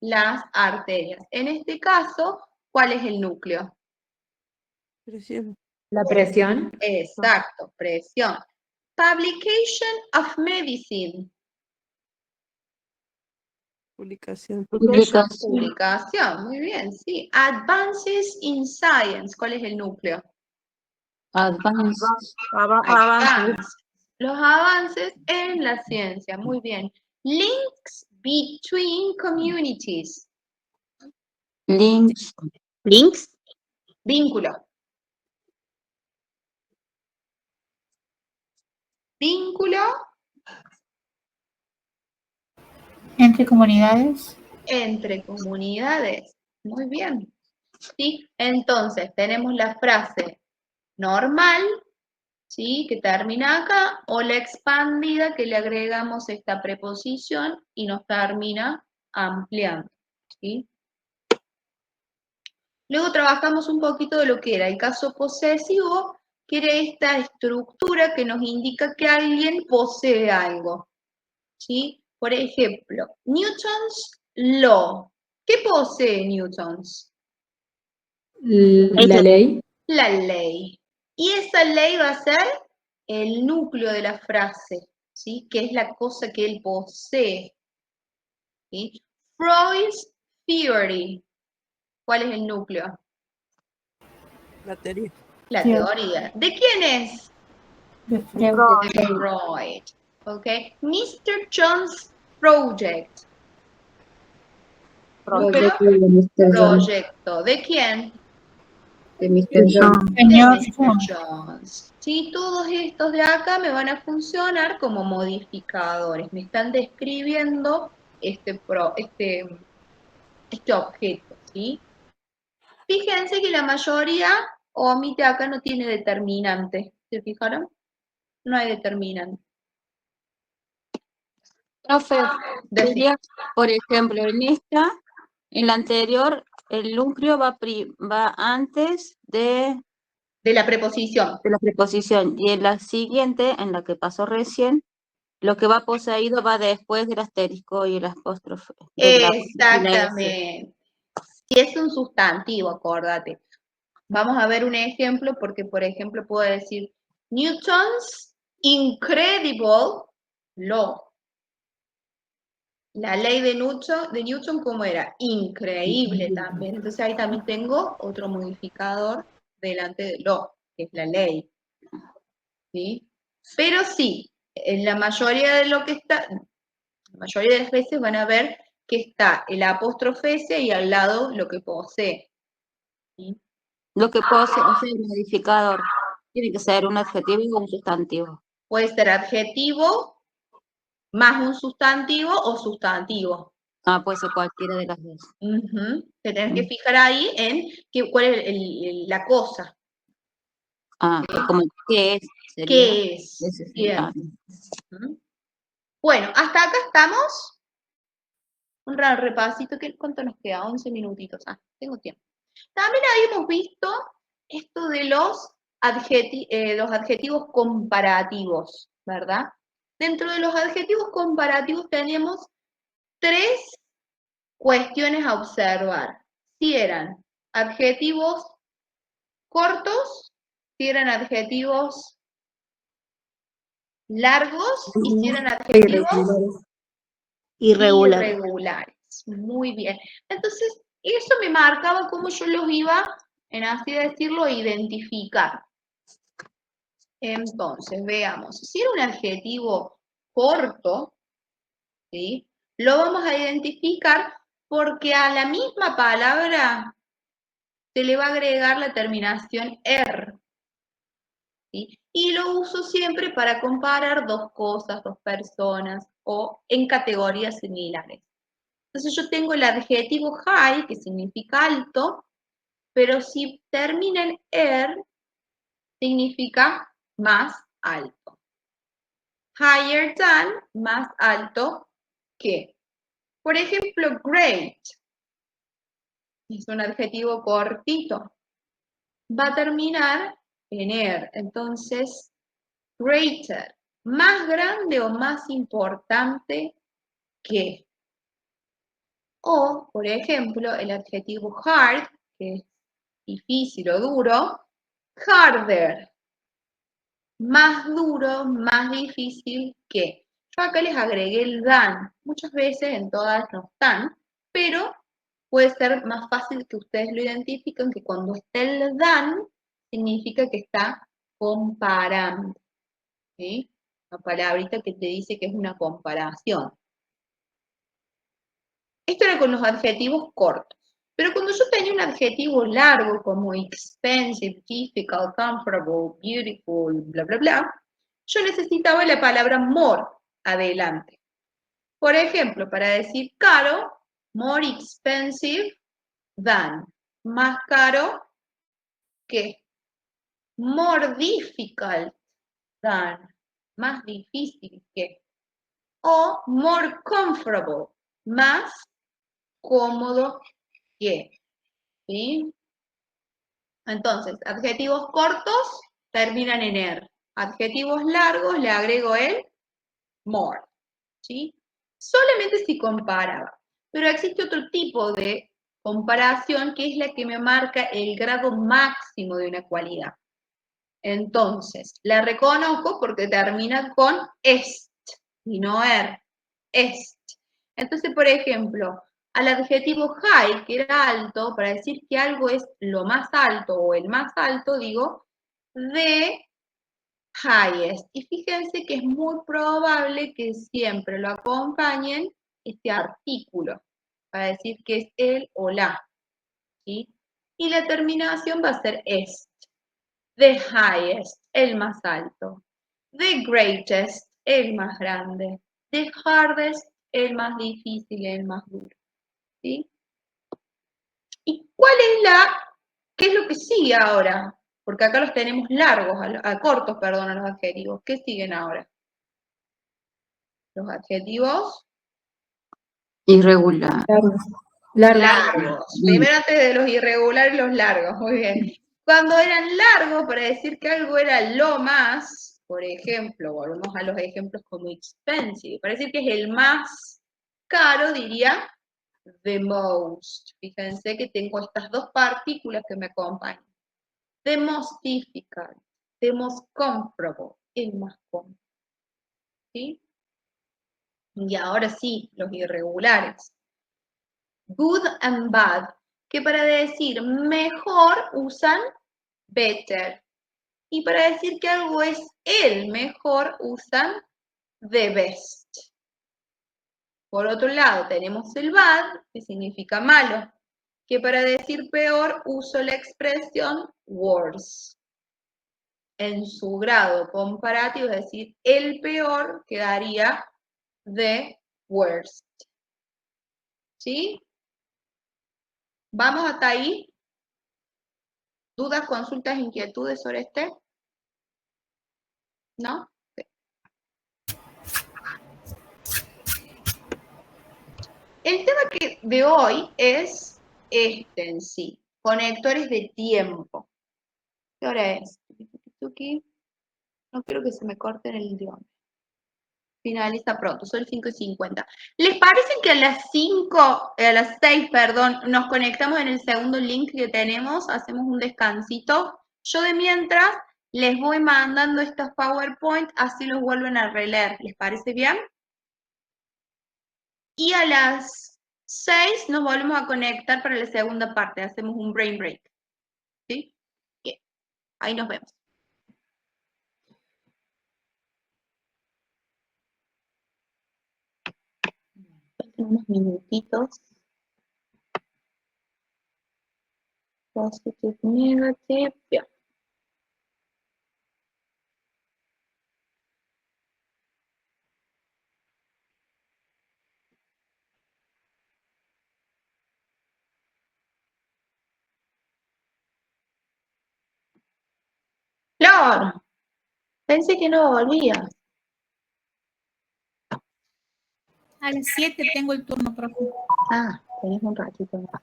las arterias. En este caso, ¿cuál es el núcleo? Presión. La presión. Exacto, presión. Publication of medicine. Publicación. Publicación, muy bien, sí. Advances in science, ¿cuál es el núcleo? Advance. Advances. Los avances en la ciencia, muy bien. Links between communities. Links. Links. Vínculo. Vínculo Entre comunidades. entre comunidades. Muy bien. ¿Sí? Entonces, tenemos la frase normal, ¿sí? Que termina acá, o la expandida que le agregamos esta preposición y nos termina ampliando, ¿sí? Luego trabajamos un poquito de lo que era el caso posesivo, que era esta estructura que nos indica que alguien posee algo, ¿sí? Por ejemplo, Newton's Law. ¿Qué posee Newton's? La ley. La ley. Y esa ley va a ser el núcleo de la frase, ¿sí? Que es la cosa que él posee, ¿sí? Freud's theory. ¿Cuál es el núcleo? La teoría. La Sí. teoría. ¿De quién es? De De Freud. Freud. ¿Ok? Mr. John's project. Proyecto de Mr. John. Proyecto. ¿De quién? De Mr. John. De Señor Mr. Jones. Sí, todos estos de acá me van a funcionar como modificadores. Me están describiendo este objeto, ¿sí? Fíjense que la mayoría omite acá no tiene determinante. ¿Se fijaron? No hay determinante. Profe, Decime. sería, por ejemplo, en la anterior, el núcleo va antes de De la preposición. la preposición, y en la siguiente, en la que pasó recién, lo que va poseído va después del asterisco y el apóstrofe. Exactamente. Si es un sustantivo, acordate. Vamos a ver un ejemplo porque, por ejemplo, puedo decir Newton's incredible law. La ley de Newton, ¿cómo era? Increíble también. Entonces ahí también tengo otro modificador delante de law, que es la ley. ¿Sí? Pero sí, en la mayoría de lo que está, la mayoría de las veces van a ver que está el apóstrofe S y al lado lo que posee. ¿Sí? Lo que posee, o sea, el modificador, tiene que ser un adjetivo o un sustantivo. Puede ser adjetivo más un sustantivo o sustantivo. Ah, puede ser cualquiera de las dos. Te tenés que fijar ahí en cuál es la cosa. Ah, como ¿qué es? Sería, ¿Qué es? ese Bien. sería. Bueno, hasta acá estamos. Un repasito. ¿Cuánto nos queda? 11 minutitos. Ah, tengo tiempo. También habíamos visto esto de los adjetivos comparativos, ¿verdad? Dentro de los adjetivos comparativos tenemos 3 cuestiones a observar. Si eran adjetivos cortos, si eran adjetivos largos y si eran adjetivos Irregular. irregulares. Muy bien. Entonces, eso me marcaba cómo yo los iba, en así decirlo, a identificar. Entonces, veamos. Si era un adjetivo corto, ¿sí? Lo vamos a identificar porque a la misma palabra se le va a agregar la terminación er. ¿Sí? Y lo uso siempre para comparar 2 cosas, 2 personas o en categorías similares. Entonces yo tengo el adjetivo high, que significa alto, pero si termina en er, significa más alto. Higher than, más alto que. Por ejemplo, great es un adjetivo cortito. Va a terminar en er. Entonces, greater, más grande o más importante que. O, por ejemplo, el adjetivo hard, que es difícil o duro, harder, más duro, más difícil que. Yo acá les agregué el than, muchas veces en todas no están, pero puede ser más fácil que ustedes lo identifiquen que cuando está el than, significa que está comparando. ¿Sí? Una palabrita que te dice que es una comparación. Esto era con los adjetivos cortos. Pero cuando yo tenía un adjetivo largo como expensive, difficult, comfortable, beautiful, bla, bla, bla, yo necesitaba la palabra more adelante. Por ejemplo, para decir caro, more expensive than, más caro que, more difficult than, más difícil que, o more comfortable, más cómodo que. ¿Sí? Entonces, adjetivos cortos terminan en er. Adjetivos largos le agrego el more. ¿Sí? Solamente si comparaba. Pero existe otro tipo de comparación que es la que me marca el grado máximo de una cualidad. Entonces, la reconozco porque termina con est y no er. Est. Entonces, por ejemplo, al adjetivo high, que era alto, para decir que algo es lo más alto o el más alto, digo the highest. Y fíjense que es muy probable que siempre lo acompañen este artículo, para decir que es el o la. ¿Sí? Y la terminación va a ser est. The highest, el más alto. The greatest, el más grande. The hardest, el más difícil, el más duro. ¿Sí? ¿Y qué es lo que sigue ahora? Porque acá los tenemos largos, cortos, perdón, a los adjetivos. ¿Qué siguen ahora? Los adjetivos Irregular. largos. Primero antes de los irregulares, los largos. Muy bien. Cuando eran largos, para decir que algo era lo más, por ejemplo, volvemos a los ejemplos como expensive, para decir que es el más caro, diría the most. Fíjense que tengo estas 2 partículas que me acompañan. The most difficult, the most comfortable, el más cómodo. ¿Sí? Y ahora sí, los irregulares. Good and bad, que para decir mejor usan better. Y para decir que algo es el mejor usan the best. Por otro lado, tenemos el bad, que significa malo, que para decir peor uso la expresión worse. En su grado comparativo, es decir, el peor quedaría the worst. ¿Sí? ¿Vamos hasta ahí? ¿Dudas, consultas, inquietudes sobre este? ¿No? Sí. El tema de hoy es este en sí, conectores de tiempo. ¿Qué hora es? No quiero que se me corte en el idioma. finaliza pronto, son 5:50. ¿Les parece que a las 6, perdón, nos conectamos en el segundo link que tenemos, hacemos un descansito? Yo de mientras les voy mandando estos PowerPoint, así los vuelven a releer, ¿les parece bien? Y a las 6 nos volvemos a conectar para la segunda parte, hacemos un brain break. ¿Sí? Bien, ahí nos vemos. Unos minutitos. Positive, negative, bien. Flor, pensé que no volvía. A las 7 tengo el turno, profe. Ah, tenés un ratito más.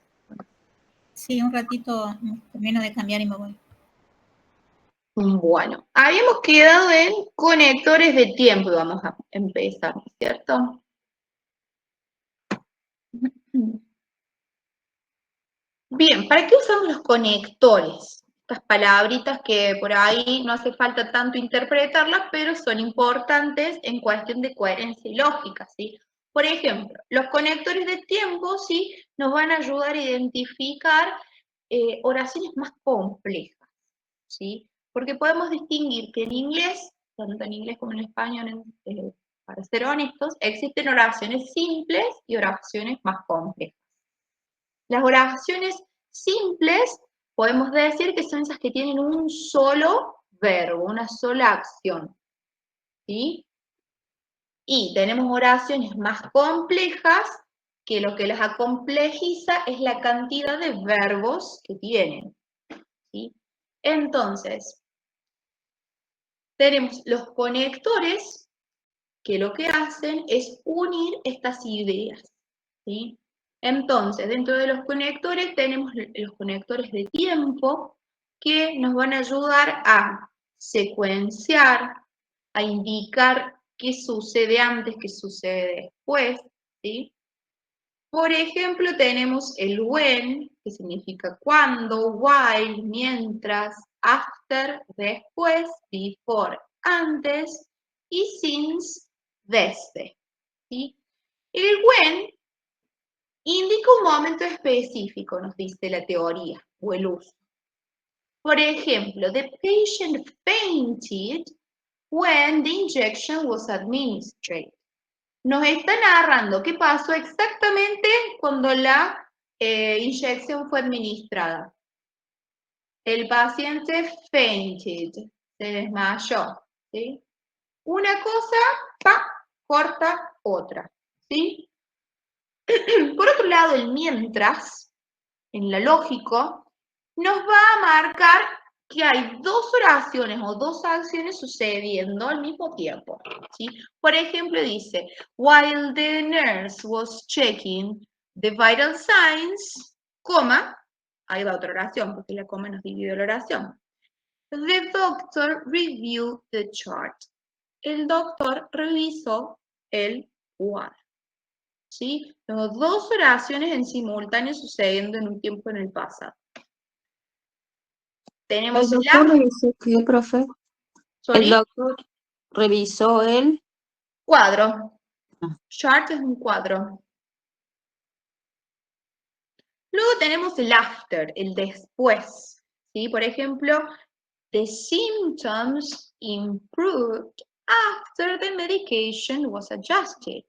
Sí, un ratito termino de cambiar y me voy. Bueno, habíamos quedado en conectores de tiempo y vamos a empezar, ¿cierto? Bien, ¿para qué usamos los conectores? Estas palabritas que por ahí no hace falta tanto interpretarlas, pero son importantes en cuestión de coherencia y lógica, ¿sí? Por ejemplo, los conectores de tiempo, ¿sí? Nos van a ayudar a identificar oraciones más complejas, ¿sí? Porque podemos distinguir que en inglés, tanto en inglés como en español, para ser honestos, existen oraciones simples y oraciones más complejas. Las oraciones simples podemos decir que son esas que tienen un solo verbo, una sola acción, ¿sí? Y tenemos oraciones más complejas que lo que las acomplejiza es la cantidad de verbos que tienen, ¿sí? Entonces, tenemos los conectores que lo que hacen es unir estas ideas, ¿sí? Entonces, dentro de los conectores tenemos los conectores de tiempo que nos van a ayudar a secuenciar, a indicar qué sucede antes, qué sucede después, ¿sí? Por ejemplo, tenemos el when, que significa cuando, while, mientras, after, después, before, antes, y since, desde, ¿sí? El when indica un momento específico, nos dice la teoría o el uso. Por ejemplo, the patient fainted when the injection was administered. Nos está narrando qué pasó exactamente cuando la inyección fue administrada. El paciente fainted, se desmayó, ¿sí? Una cosa, corta otra, ¿sí? Por otro lado, el mientras, en lo lógico, nos va a marcar que hay dos oraciones o dos acciones sucediendo al mismo tiempo, ¿sí? Por ejemplo, dice, while the nurse was checking the vital signs, coma, ahí va otra oración, porque la coma nos divide la oración. The doctor reviewed the chart. El doctor revisó el cuadro. ¿Sí? Tengo dos oraciones en simultáneo sucediendo en un tiempo en el pasado. Tenemos ¿El doctor revisó qué, profe? sorry, El doctor revisó el cuadro. Chart es un cuadro. Luego tenemos el after, el después. ¿Sí? Por ejemplo, the symptoms improved after the medication was adjusted.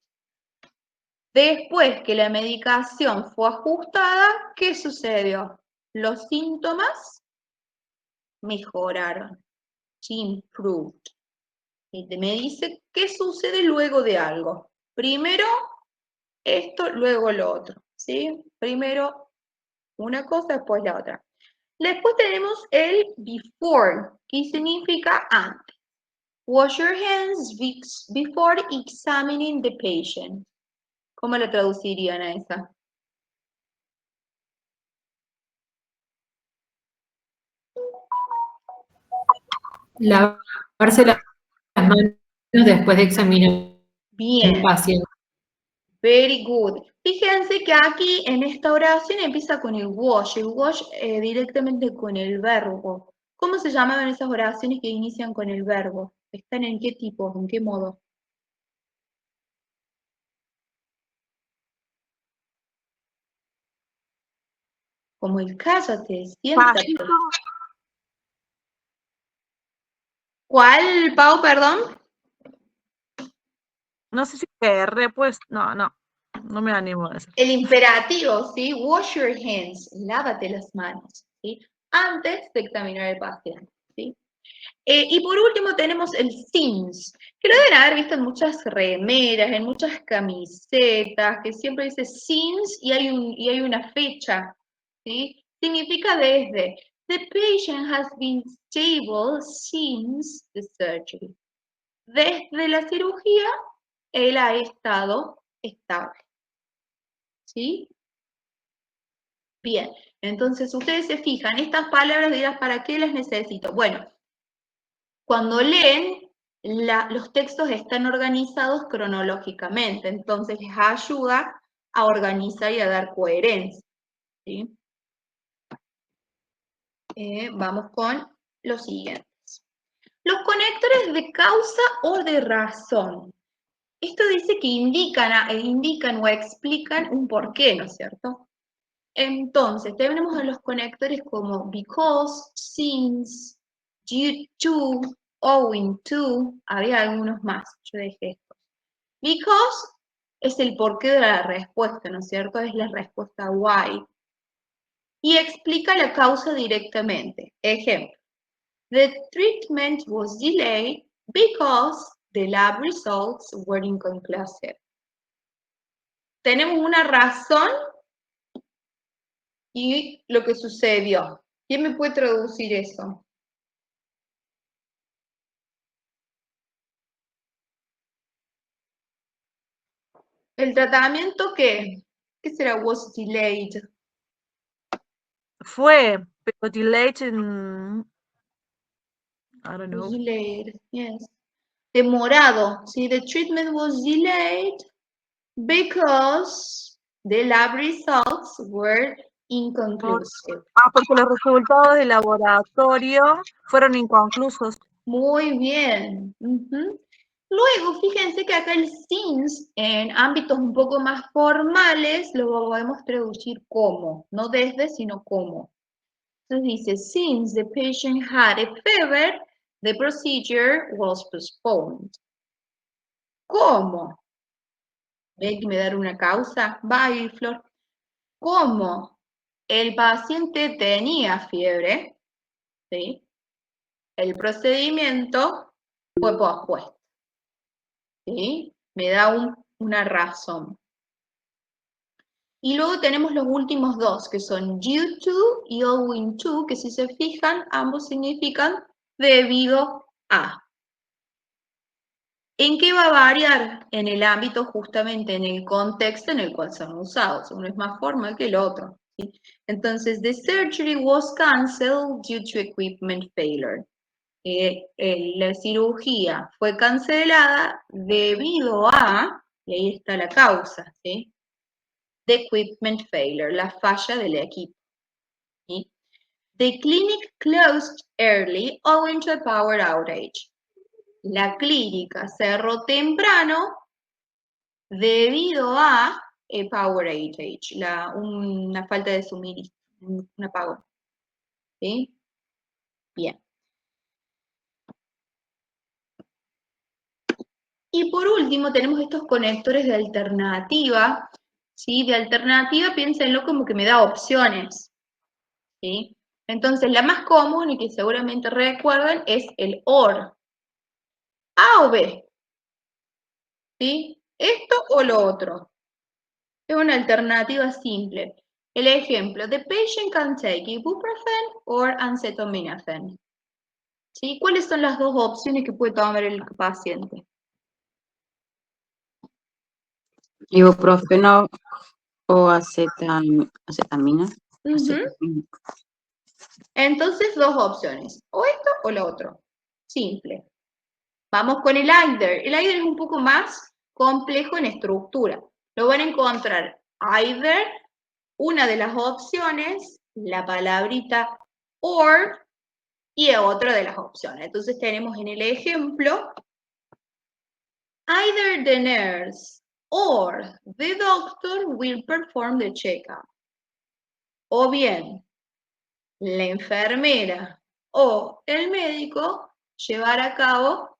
Después que la medicación fue ajustada, ¿qué sucedió? Los síntomas mejoraron. Improved. Y me dice qué sucede luego de algo. Primero esto, luego lo otro. ¿Sí? Primero una cosa, después la otra. Después tenemos el before, que significa antes. Wash your hands before examining the patient. ¿Cómo la traducirían a esa? Lavarse las manos después de examinar Bien. El paciente. Very good. Fíjense que aquí en esta oración empieza con el wash directamente con el verbo. ¿Cómo se llamaban esas oraciones que inician con el verbo? ¿Están en qué tipo, en qué modo? Como el cállate, siéntate. Pasito, ¿Cuál, Pau, perdón? no sé si PR, pues, no me animo a eso. El imperativo, ¿sí? Wash your hands, lávate las manos, ¿sí? Antes de examinar al paciente, ¿sí? Y por último tenemos el since, que lo deben haber visto en muchas remeras, en muchas camisetas, que siempre dice since y hay una fecha, ¿sí? Significa desde. The patient has been stable since the surgery. Desde la cirugía, él ha estado estable, ¿sí? Bien, entonces ustedes se fijan, estas palabras dirán, ¿para qué las necesito? Bueno, cuando leen, los textos están organizados cronológicamente, entonces les ayuda a organizar y a dar coherencia, ¿sí? Vamos con los siguientes. Los conectores de causa o de razón. Esto dice que indican o explican un porqué, ¿no es cierto? Entonces, tenemos a los conectores como because, since, due to, owing to, había algunos más, yo dejé estos. Because es el porqué de la respuesta, ¿no es cierto? Es la respuesta why. Y explica la causa directamente. Ejemplo, the treatment was delayed because the lab results were inconclusive. Tenemos una razón y lo que sucedió. ¿Quién me puede traducir eso? ¿El tratamiento qué? ¿Qué será was delayed? Fue, pero delayed en, I don't know. Was delayed, yes. Demorado, ¿sí? The treatment was delayed because the lab results were inconclusive. Porque los resultados del laboratorio fueron inconclusos. Muy bien. Luego, fíjense que acá el since, en ámbitos un poco más formales, lo podemos traducir como, no desde, sino como. Entonces dice, since the patient had a fever, the procedure was postponed. ¿Cómo? ¿Ven que me da una causa? Bye, Flor. ¿Cómo? El paciente tenía fiebre, ¿sí? El procedimiento fue pospuesto, ¿sí? Me da una razón. Y luego tenemos los últimos dos, que son due to y owing to, que si se fijan, ambos significan debido a. ¿En qué va a variar? En el ámbito, justamente en el contexto en el cual son usados. Uno es más formal que el otro, ¿sí? Entonces, the surgery was canceled due to equipment failure. La cirugía fue cancelada debido a, y ahí está la causa, ¿sí? The equipment failure, la falla del equipo, ¿sí? The clinic closed early owing to a power outage. La clínica cerró temprano debido a power outage, una falta de suministro, un apagón. ¿Sí? Bien. Y por último tenemos estos conectores de alternativa. ¿Sí? De alternativa, piénsenlo como que me da opciones. ¿Sí? Entonces, la más común y que seguramente recuerdan es el OR. A o B. ¿Sí? Esto o lo otro. Es una alternativa simple. El ejemplo, the patient can take ibuprofen or acetaminophen. ¿Sí? ¿Cuáles son las dos opciones que puede tomar el paciente? Ibuprofeno o acetamina. Entonces, dos opciones. O esto o lo otro. Simple. Vamos con el either. El either es un poco más complejo en estructura. Lo van a encontrar either, una de las opciones, la palabrita or, y otra de las opciones. Entonces tenemos en el ejemplo, either the nurse or the doctor will perform the checkup. O bien, la enfermera o el médico llevará a cabo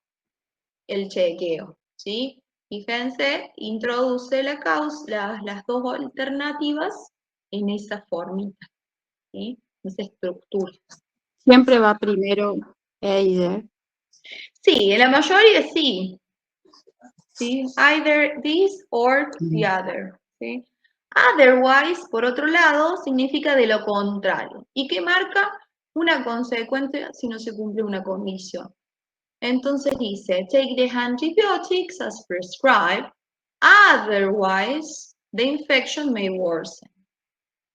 el chequeo, ¿sí? Fíjense, introduce la causa, las dos alternativas en esa formita, ¿sí? Esa estructura. Siempre va primero either. Sí, en la mayoría sí. ¿Sí? Either this or the other. ¿Sí? Otherwise, por otro lado, significa de lo contrario. ¿Y qué marca? Una consecuencia si no se cumple una condición. Entonces dice, take the antibiotics as prescribed, otherwise the infection may worsen.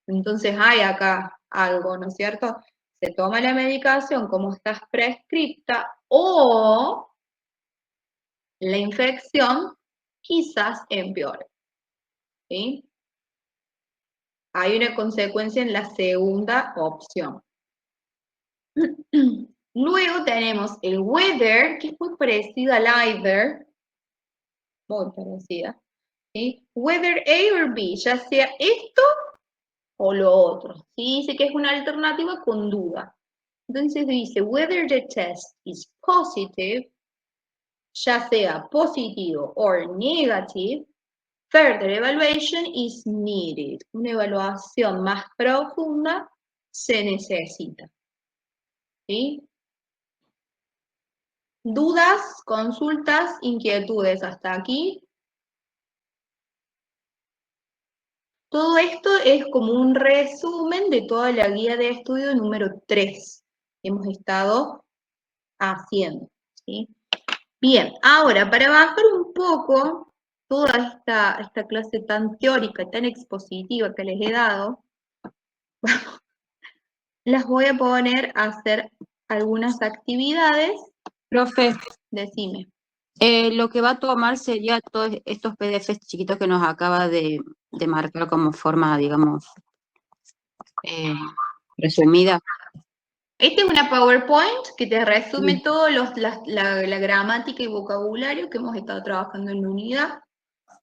Entonces hay acá algo, ¿no es cierto? Se toma la medicación como está prescripta o la infección quizás empeore. ¿Sí? Hay una consecuencia en la segunda opción. Luego tenemos el whether, que es muy parecida al either, muy parecida. ¿Sí? Whether A or B, ya sea esto o lo otro. ¿Sí? Dice que es una alternativa con duda. Entonces dice, whether the test is positive, ya sea positivo or negative, further evaluation is needed. Una evaluación más profunda se necesita. ¿Sí? ¿Dudas, consultas, inquietudes hasta aquí? Todo esto es como un resumen de toda la guía de estudio número 3 que hemos estado haciendo. ¿Sí? Bien, ahora para bajar un poco toda esta clase tan teórica, tan expositiva que les he dado, las voy a poner a hacer algunas actividades. Profe, Decime. lo que va a tomar sería todos estos PDFs chiquitos que nos acaba de marcar como forma, digamos, resumida. Esta es una PowerPoint que te resume todo la gramática y vocabulario que hemos estado trabajando en la unidad.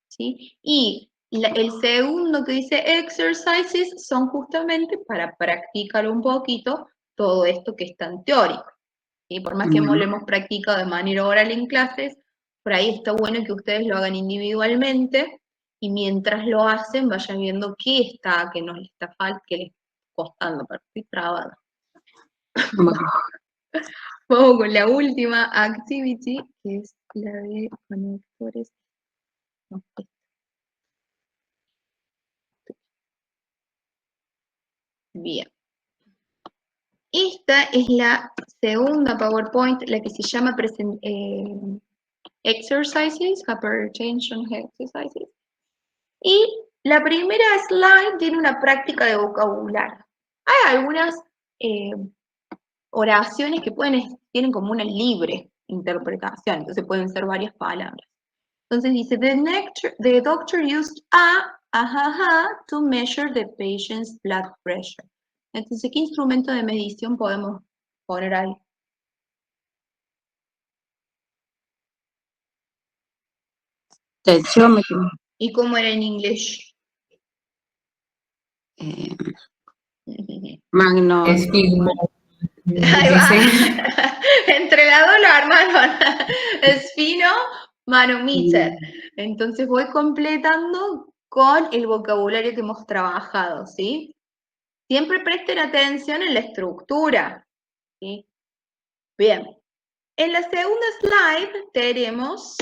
¿Sí? Y el segundo que dice exercises son justamente para practicar un poquito todo esto que es tan teórico. ¿Sí? Por más que lo hemos practicado de manera oral en clases, por ahí está bueno que ustedes lo hagan individualmente y mientras lo hacen vayan viendo qué está, qué no les está faltando, qué les está costando, pero estoy trabada. Vamos con la última activity, que es la de conectores. No, bien. Esta es la segunda PowerPoint, la que se llama Exercises, Hypertension Exercises. Y la primera slide tiene una práctica de vocabulario. Hay algunas oraciones que tienen como una libre interpretación, entonces pueden ser varias palabras. Entonces dice, the doctor used to measure the patient's blood pressure. Entonces, ¿qué instrumento de medición podemos poner ahí? Tensiómetro. ¿Y cómo era en inglés? Magno. Ahí va. Entre las dos lo armaron. Esfino, manometer. Entonces voy completando con el vocabulario que hemos trabajado, ¿sí? Siempre presten atención en la estructura, ¿sí? Bien. En la segunda slide tenemos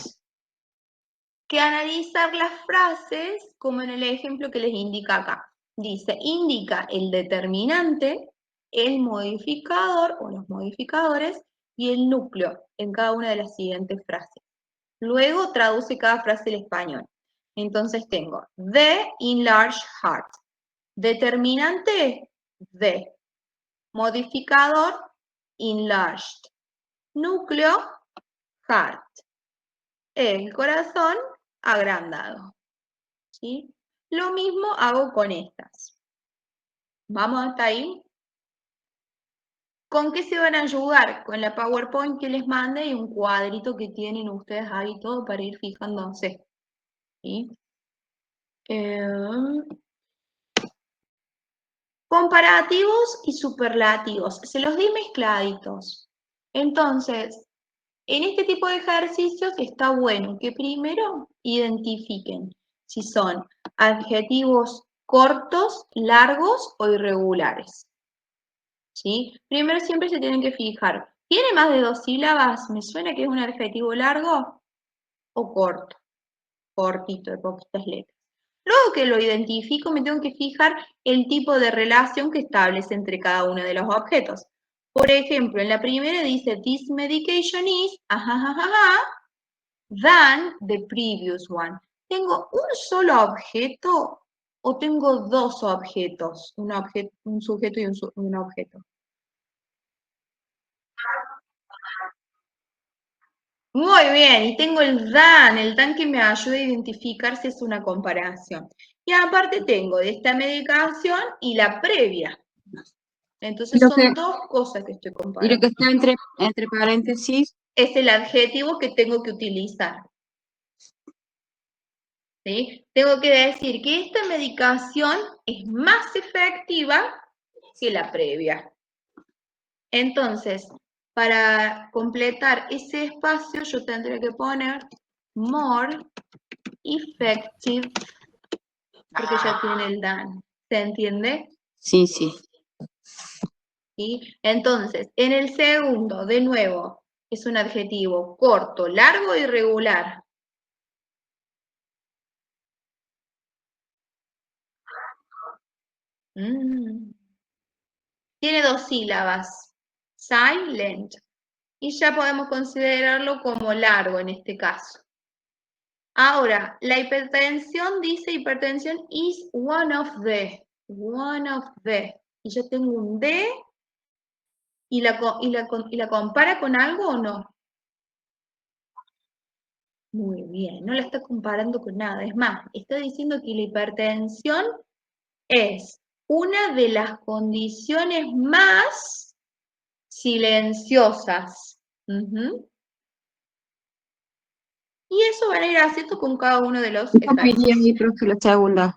que analizar las frases como en el ejemplo que les indica acá. Dice, indica el determinante, el modificador o los modificadores y el núcleo en cada una de las siguientes frases. Luego traduce cada frase al español. Entonces tengo the enlarged heart. Determinante, the. Modificador, enlarged. Núcleo, heart. El corazón, agrandado. ¿Sí? Lo mismo hago con estas. ¿Vamos hasta ahí? ¿Con qué se van a ayudar? Con la PowerPoint que les mandé y un cuadrito que tienen ustedes ahí todo para ir fijándose. ¿Sí? Comparativos y superlativos. Se los di mezcladitos. Entonces, en este tipo de ejercicios está bueno que primero identifiquen si son adjetivos cortos, largos o irregulares. ¿Sí? Primero siempre se tienen que fijar, ¿tiene más de 2 sílabas? ¿Me suena que es un adjetivo largo o corto? Cortito, de poquitas letras. Luego que lo identifico, me tengo que fijar el tipo de relación que establece entre cada uno de los objetos. Por ejemplo, en la primera dice, this medication is, than the previous one. ¿Tengo un solo objeto o tengo dos objetos? Un sujeto y un objeto. Muy bien, y tengo el than que me ayuda a identificar si es una comparación. Y aparte tengo de esta medicación y la previa. Entonces son dos cosas que estoy comparando. Y lo que está entre paréntesis es el adjetivo que tengo que utilizar. ¿Sí? Tengo que decir que esta medicación es más efectiva que la previa. Entonces, para completar ese espacio, yo tendré que poner more effective, porque ya tiene el than. ¿Se entiende? Sí, sí. ¿Sí? Entonces, en el segundo, de nuevo, es un adjetivo corto, largo y regular. Tiene 2 sílabas, silent, y ya podemos considerarlo como largo en este caso. Ahora, la hipertensión dice hipertensión is one of the, y yo tengo un de, y la compara con algo o no. Muy bien, no la está comparando con nada, es más, está diciendo que la hipertensión es una de las condiciones más silenciosas. Y eso van a ir haciendo con cada uno de los ejercicios. Y profe, la segunda.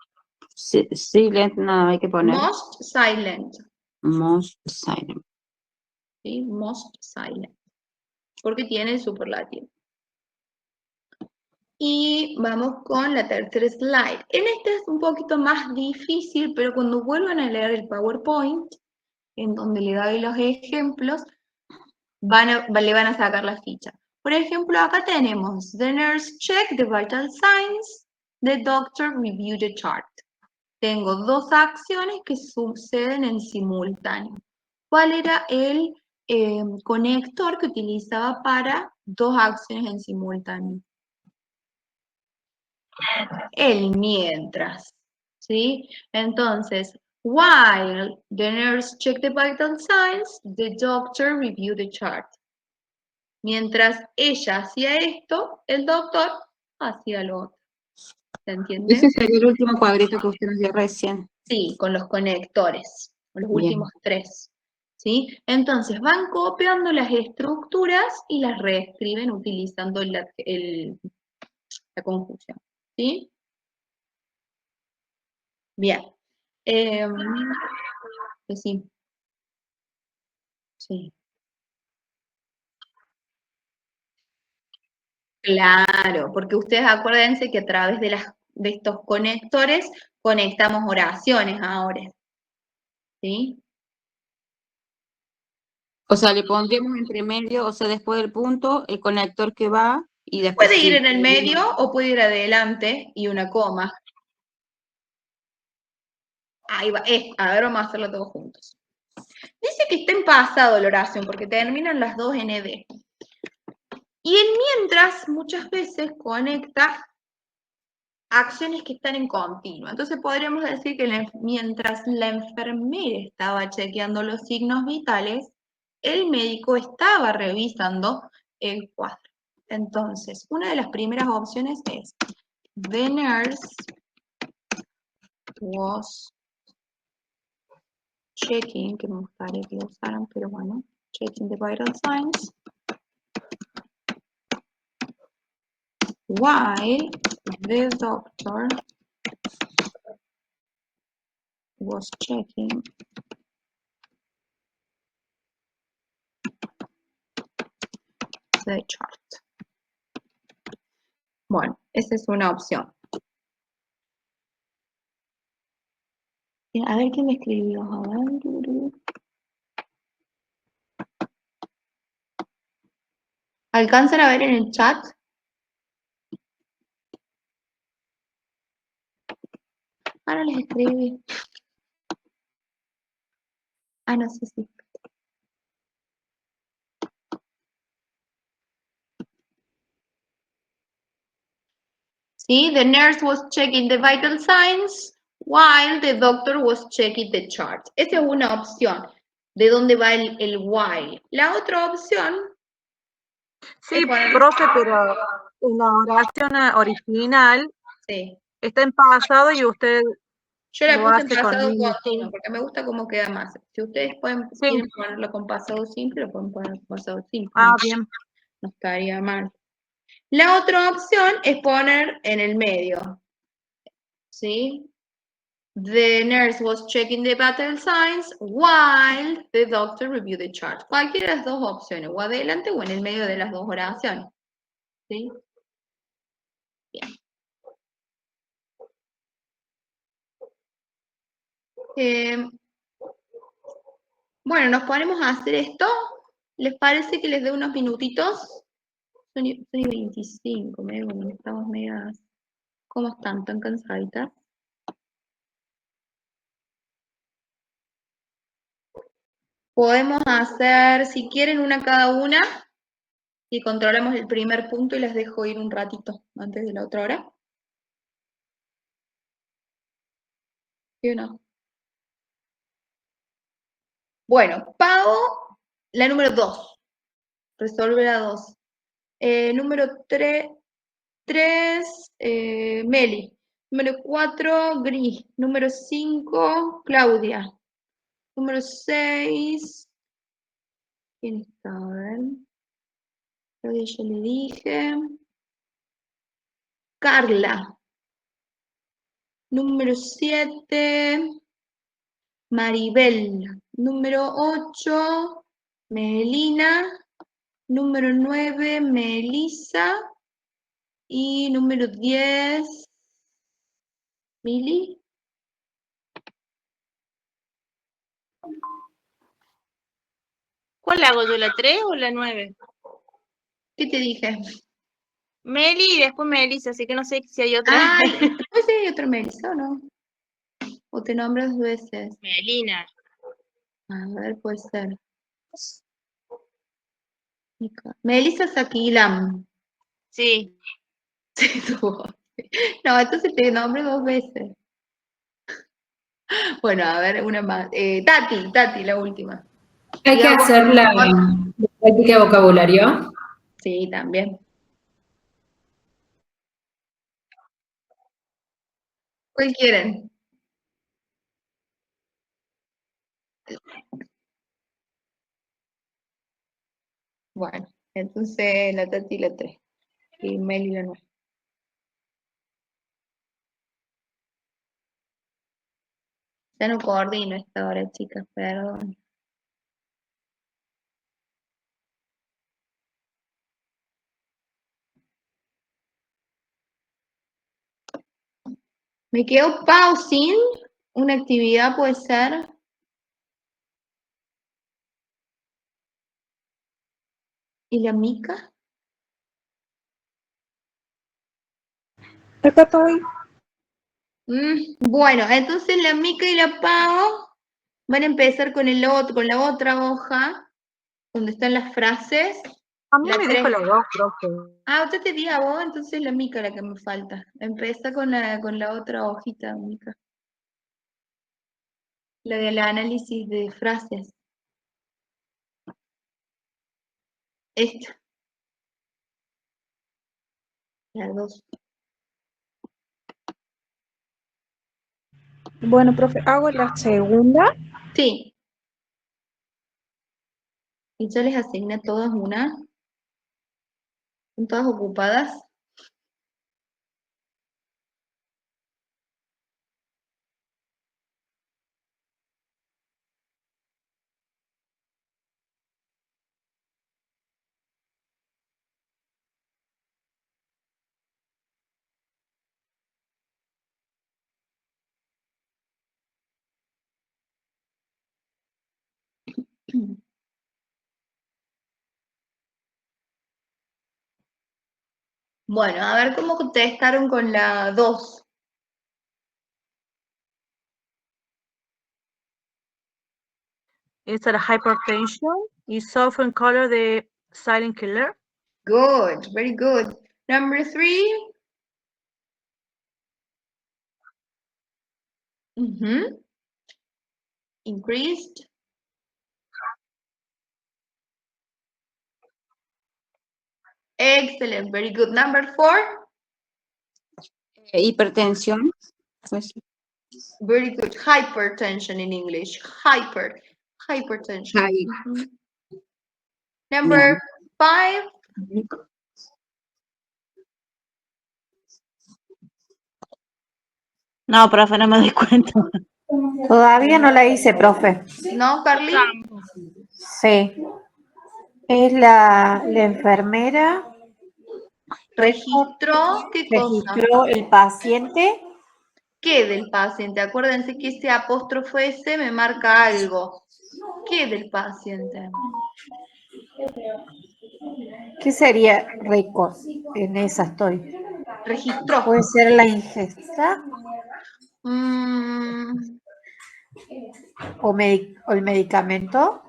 Silent, no, hay que poner. Most silent. Most silent. ¿Sí? Most silent. Porque tiene el superlativo. Y vamos con la tercera slide. En este es un poquito más difícil, pero cuando vuelvan a leer el PowerPoint, en donde le doy los ejemplos, le van a sacar la ficha. Por ejemplo, acá tenemos, the nurse checked the vital signs, the doctor reviewed the chart. Tengo dos acciones que suceden en simultáneo. ¿Cuál era el conector que utilizaba para dos acciones en simultáneo? El mientras, ¿sí? Entonces, while the nurse checked the vital signs, the doctor reviewed the chart. Mientras ella hacía esto, el doctor hacía lo otro. ¿Se entiende? Ese sería el último cuadrito que usted nos dio recién. Sí, con los conectores, con los Bien. últimos 3. ¿Sí? Entonces van copiando las estructuras y las reescriben utilizando la conjunción. ¿Sí? Bien. Sí. Sí. Claro, porque ustedes acuérdense que a través de estos conectores conectamos oraciones ahora. ¿Sí? O sea, le pondríamos entre medio, o sea, después del punto, el conector que va y después. Puede ir en el medio o puede ir adelante y una coma. Ahí va, a ver, vamos a hacerlo todos juntos. Dice que está en pasado la oración porque terminan las dos en ed. Y el mientras muchas veces conecta acciones que están en continuo. Entonces podríamos decir que mientras la enfermera estaba chequeando los signos vitales, el médico estaba revisando el cuadro. Entonces, una de las primeras opciones es, The nurse was checking, que me gustaría que lo usaran, pero bueno, checking the vital signs, while the doctor was checking the chart. Bueno, esa es una opción. A ver qué me escribió. A ver. ¿Alcanzan a ver en el chat? Ahora les escribí. Ah, no sé si. Sí, the nurse was checking the vital signs while the doctor was checking the chart. Esa es una opción. ¿De dónde va el while? La otra opción Sí, es poner... profe, pero en la oración original Sí. está en pasado y usted Yo la lo puse en hace con pasado will. continuo porque me gusta cómo queda más. Si ustedes Sí. quieren ponerlo con pasado simple, lo pueden poner con pasado simple. Ah, bien. No estaría mal. La otra opción es poner en el medio. ¿Sí? The nurse was checking the vital signs while the doctor reviewed the chart. Cualquiera de las dos opciones, o adelante o en el medio de las dos oraciones. ¿Sí? Bien. Bueno, nos ponemos a hacer esto. ¿Les parece que les dé unos minutitos? Son y 25, bueno, estamos medias. ¿Cómo están? ¿Tan cansaditas? Podemos hacer, si quieren, una cada una y controlamos el primer punto y les dejo ir un ratito antes de la otra hora. ¿Sí o no? Bueno, pago la número 2. Resolve la 2. Número 3, Meli. Número 4, Gris. Número 5, Claudia. Número 6, ¿quién está? A ver. Claudia ya le dije. Carla. Número 7, Maribel. Número 8, Melina. Número 9, Melissa. Y número 10, Mili. ¿Cuál hago yo, la 3 o la 9? ¿Qué te dije? Meli y después Melissa, así que no sé si hay otra. Ay, no sé, hay otra Melissa o no. O te nombras dos veces. Melina. A ver, puede ser. Melissa Saquilam. Sí. Sí, tuvo. No, entonces te nombré dos veces. Bueno, a ver, una más. Tati, la última. Hay que Digamos, hacer la práctica de vocabulario. Sí, también. ¿Cuál quieren? Bueno, entonces la Tati la 3. Y Meli la 9. Ya no coordino esta hora, chicas, perdón. Me quedo pausing. Una actividad puede ser. ¿Y la Mica? Acá estoy. Bueno, entonces la Mica y la Pau van a empezar con el otro, con la otra hoja, donde están las frases. A mí La me dijo 3. los dos, profe. Ah, usted te di a vos, entonces la Mica la que me falta. Empieza con la otra hojita, Mica. La del análisis de frases. Esta. La 2. Bueno, profe, hago la segunda. Sí. Y yo les asigné todas una. ¿Están todas ocupadas? Bueno, a ver cómo contestaron con la 2. Esta era hypertension. Is often called the silent killer. Good, very good. Number 3. Increased. Excellent, very good. Number 4. Hipertensión. Pues, Very good. Hypertension in English. Hypertension. High. Number 5. No, profe, no me doy cuenta. Todavía no la hice, profe. ¿No, Carly? Sí. Es la enfermera. Registró, ¿qué cosa? Registró el paciente. ¿Qué del paciente? Acuérdense que ese apóstrofo S me marca algo. ¿Qué del paciente? ¿Qué sería récord? En esa estoy. Registró. Puede ser la ingesta o el medicamento.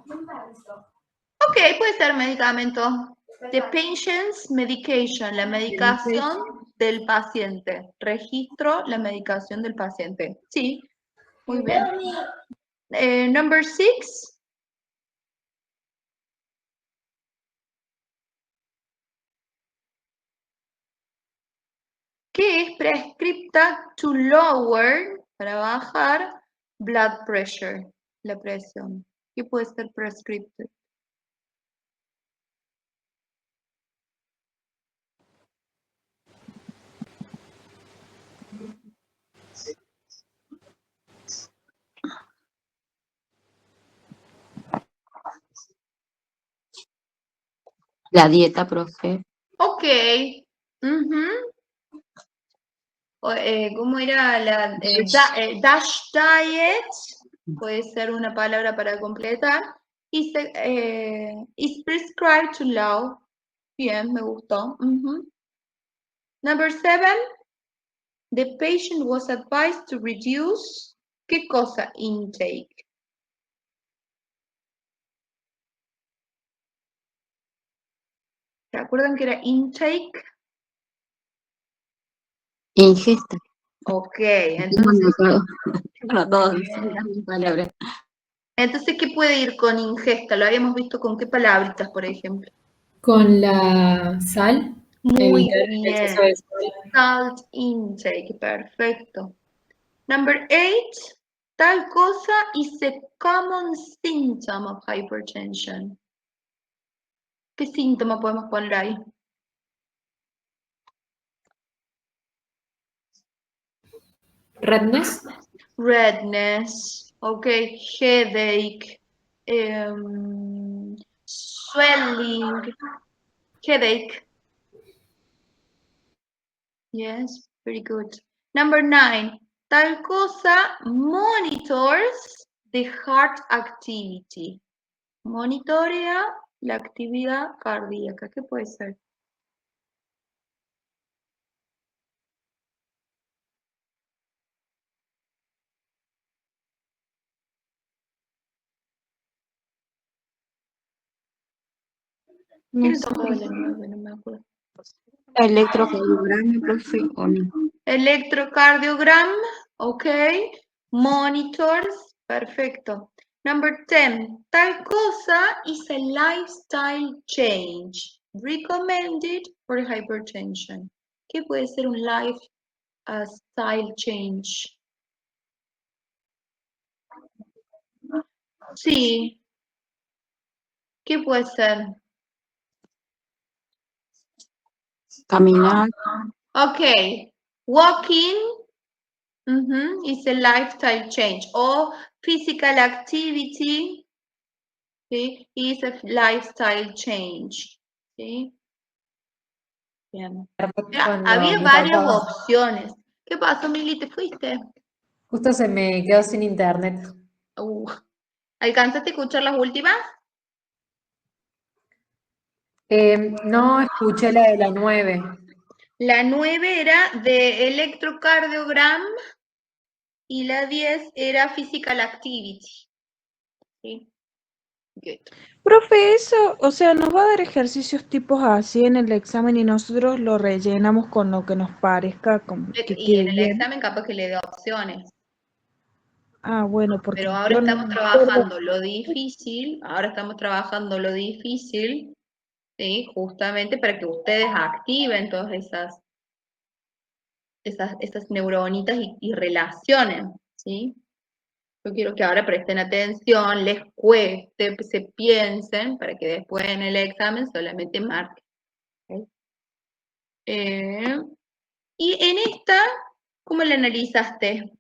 Ok, puede ser medicamento. The patient's medication, la medicación del paciente. Registro la medicación del paciente. Sí, muy bien. Number 6. ¿Qué es prescripta to lower, para bajar, blood pressure, la presión? ¿Qué puede ser prescripted? La dieta, profe. Ok. ¿Cómo era la dash diet? Puede ser una palabra para completar. Is prescribed to low. Bien, me gustó. Number 7. The patient was advised to reduce. ¿Qué cosa? Intake. ¿Se acuerdan que era intake? Ingesta. Ok, entonces, No, todos dicen la misma palabra. entonces, ¿qué puede ir con ingesta? Lo habíamos visto con qué palabritas, por ejemplo. Con la sal, Muy evitar el bien. exceso de sal. Salt intake, perfecto. Number 8, tal cosa is a common symptom of hypertension. ¿Qué síntoma podemos poner ahí? Redness, Redness, ok, headache, swelling, headache. Yes, very good. Number 9, tal cosa monitors the heart activity. Monitorea la actividad cardíaca. ¿Qué puede ser? ¿Quién No sé. tocaba la 9? No me acuerdo. Electrocardiograma, profe, o no. Electrocardiogram, ok. Monitors, perfecto. Number 10, tal cosa is a lifestyle change recommended for hypertension. ¿Qué puede ser un lifestyle change? Sí. ¿Qué puede ser? Caminar. Ok. Walking is a lifestyle change. O physical activity, ¿sí? Is a lifestyle change. ¿Sí? Bien. Cuando Había me varias tocaba. opciones. ¿Qué pasó, Mili? ¿Te fuiste? Justo se me quedó sin internet. ¿Alcanzaste a escuchar las últimas? No escuché la de la 9. La 9 era de electrocardiogram y la 10 era physical activity. ¿Sí? Good. Profe, eso, o sea, nos va a dar ejercicios tipos así en el examen y nosotros lo rellenamos con lo que nos parezca como que Y quede en el bien. examen capaz que le dé opciones. Ah, bueno, porque Pero ahora yo no estamos me acuerdo. trabajando lo difícil, ¿sí? Justamente para que ustedes activen todas esas neuronitas y relacionen, ¿sí? Yo quiero que ahora presten atención, les cueste, se piensen, para que después en el examen solamente marquen. ¿Ok? Y en esta, ¿cómo la analizaste?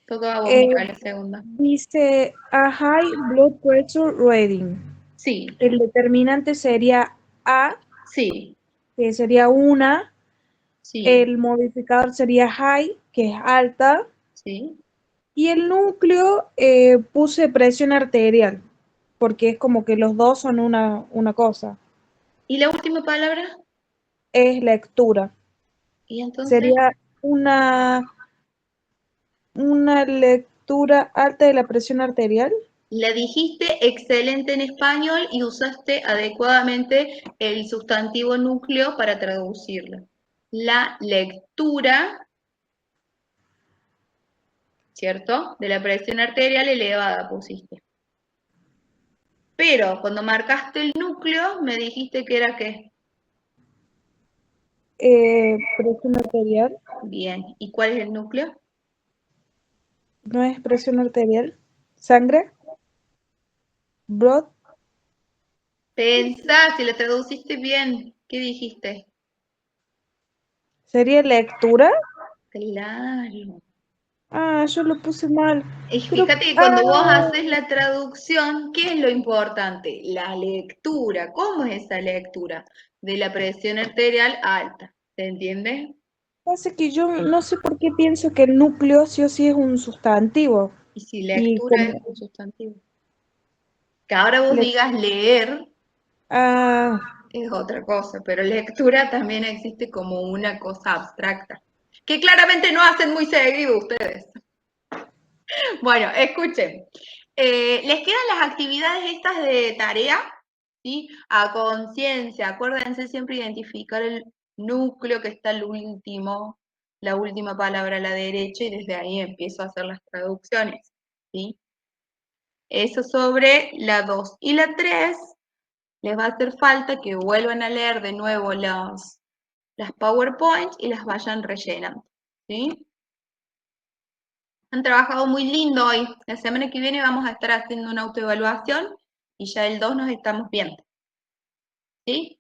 Toca a vos, Micaela, la segunda. Dice a high blood pressure reading. Sí, El determinante sería A, sí, que sería una. sí, El modificador sería high, que es alta. sí. Y el núcleo puse presión arterial, porque es como que los dos son una cosa. ¿Y la última palabra? Es lectura. Y entonces, Sería una lectura alta de la presión arterial. la dijiste excelente en español y usaste adecuadamente el sustantivo núcleo para traducirla. La lectura, ¿cierto? De la presión arterial elevada pusiste. Pero cuando marcaste el núcleo, me dijiste que era ¿qué? Presión arterial. Bien. ¿Y cuál es el núcleo? No es presión arterial. Sangre. Blood. Pensá, si la traduciste bien, ¿qué dijiste? ¿Sería lectura? Claro. Ah, yo lo puse mal. Y Pero, fíjate que cuando vos haces la traducción, ¿qué es lo importante? La lectura. ¿Cómo es esa lectura? De la presión arterial alta. ¿Se entiende? pasa que yo no sé por qué pienso que el núcleo sí o sí es un sustantivo. Y si Y lectura es como, un sustantivo. Que ahora vos le- digas leer ah, es otra cosa, pero lectura también existe como una cosa abstracta. Que claramente no hacen muy seguido ustedes. Bueno, escuchen. ¿Les quedan las actividades estas de tarea? ¿Sí? A conciencia, acuérdense siempre identificar el núcleo que está el último, la última palabra a la derecha y desde ahí empiezo a hacer las traducciones. ¿Sí? Eso sobre la 2 y la 3, les va a hacer falta que vuelvan a leer de nuevo las PowerPoint y las vayan rellenando. ¿Sí? Han trabajado muy lindo hoy. La semana que viene vamos a estar haciendo una autoevaluación y ya el 2 nos estamos viendo. ¿Sí?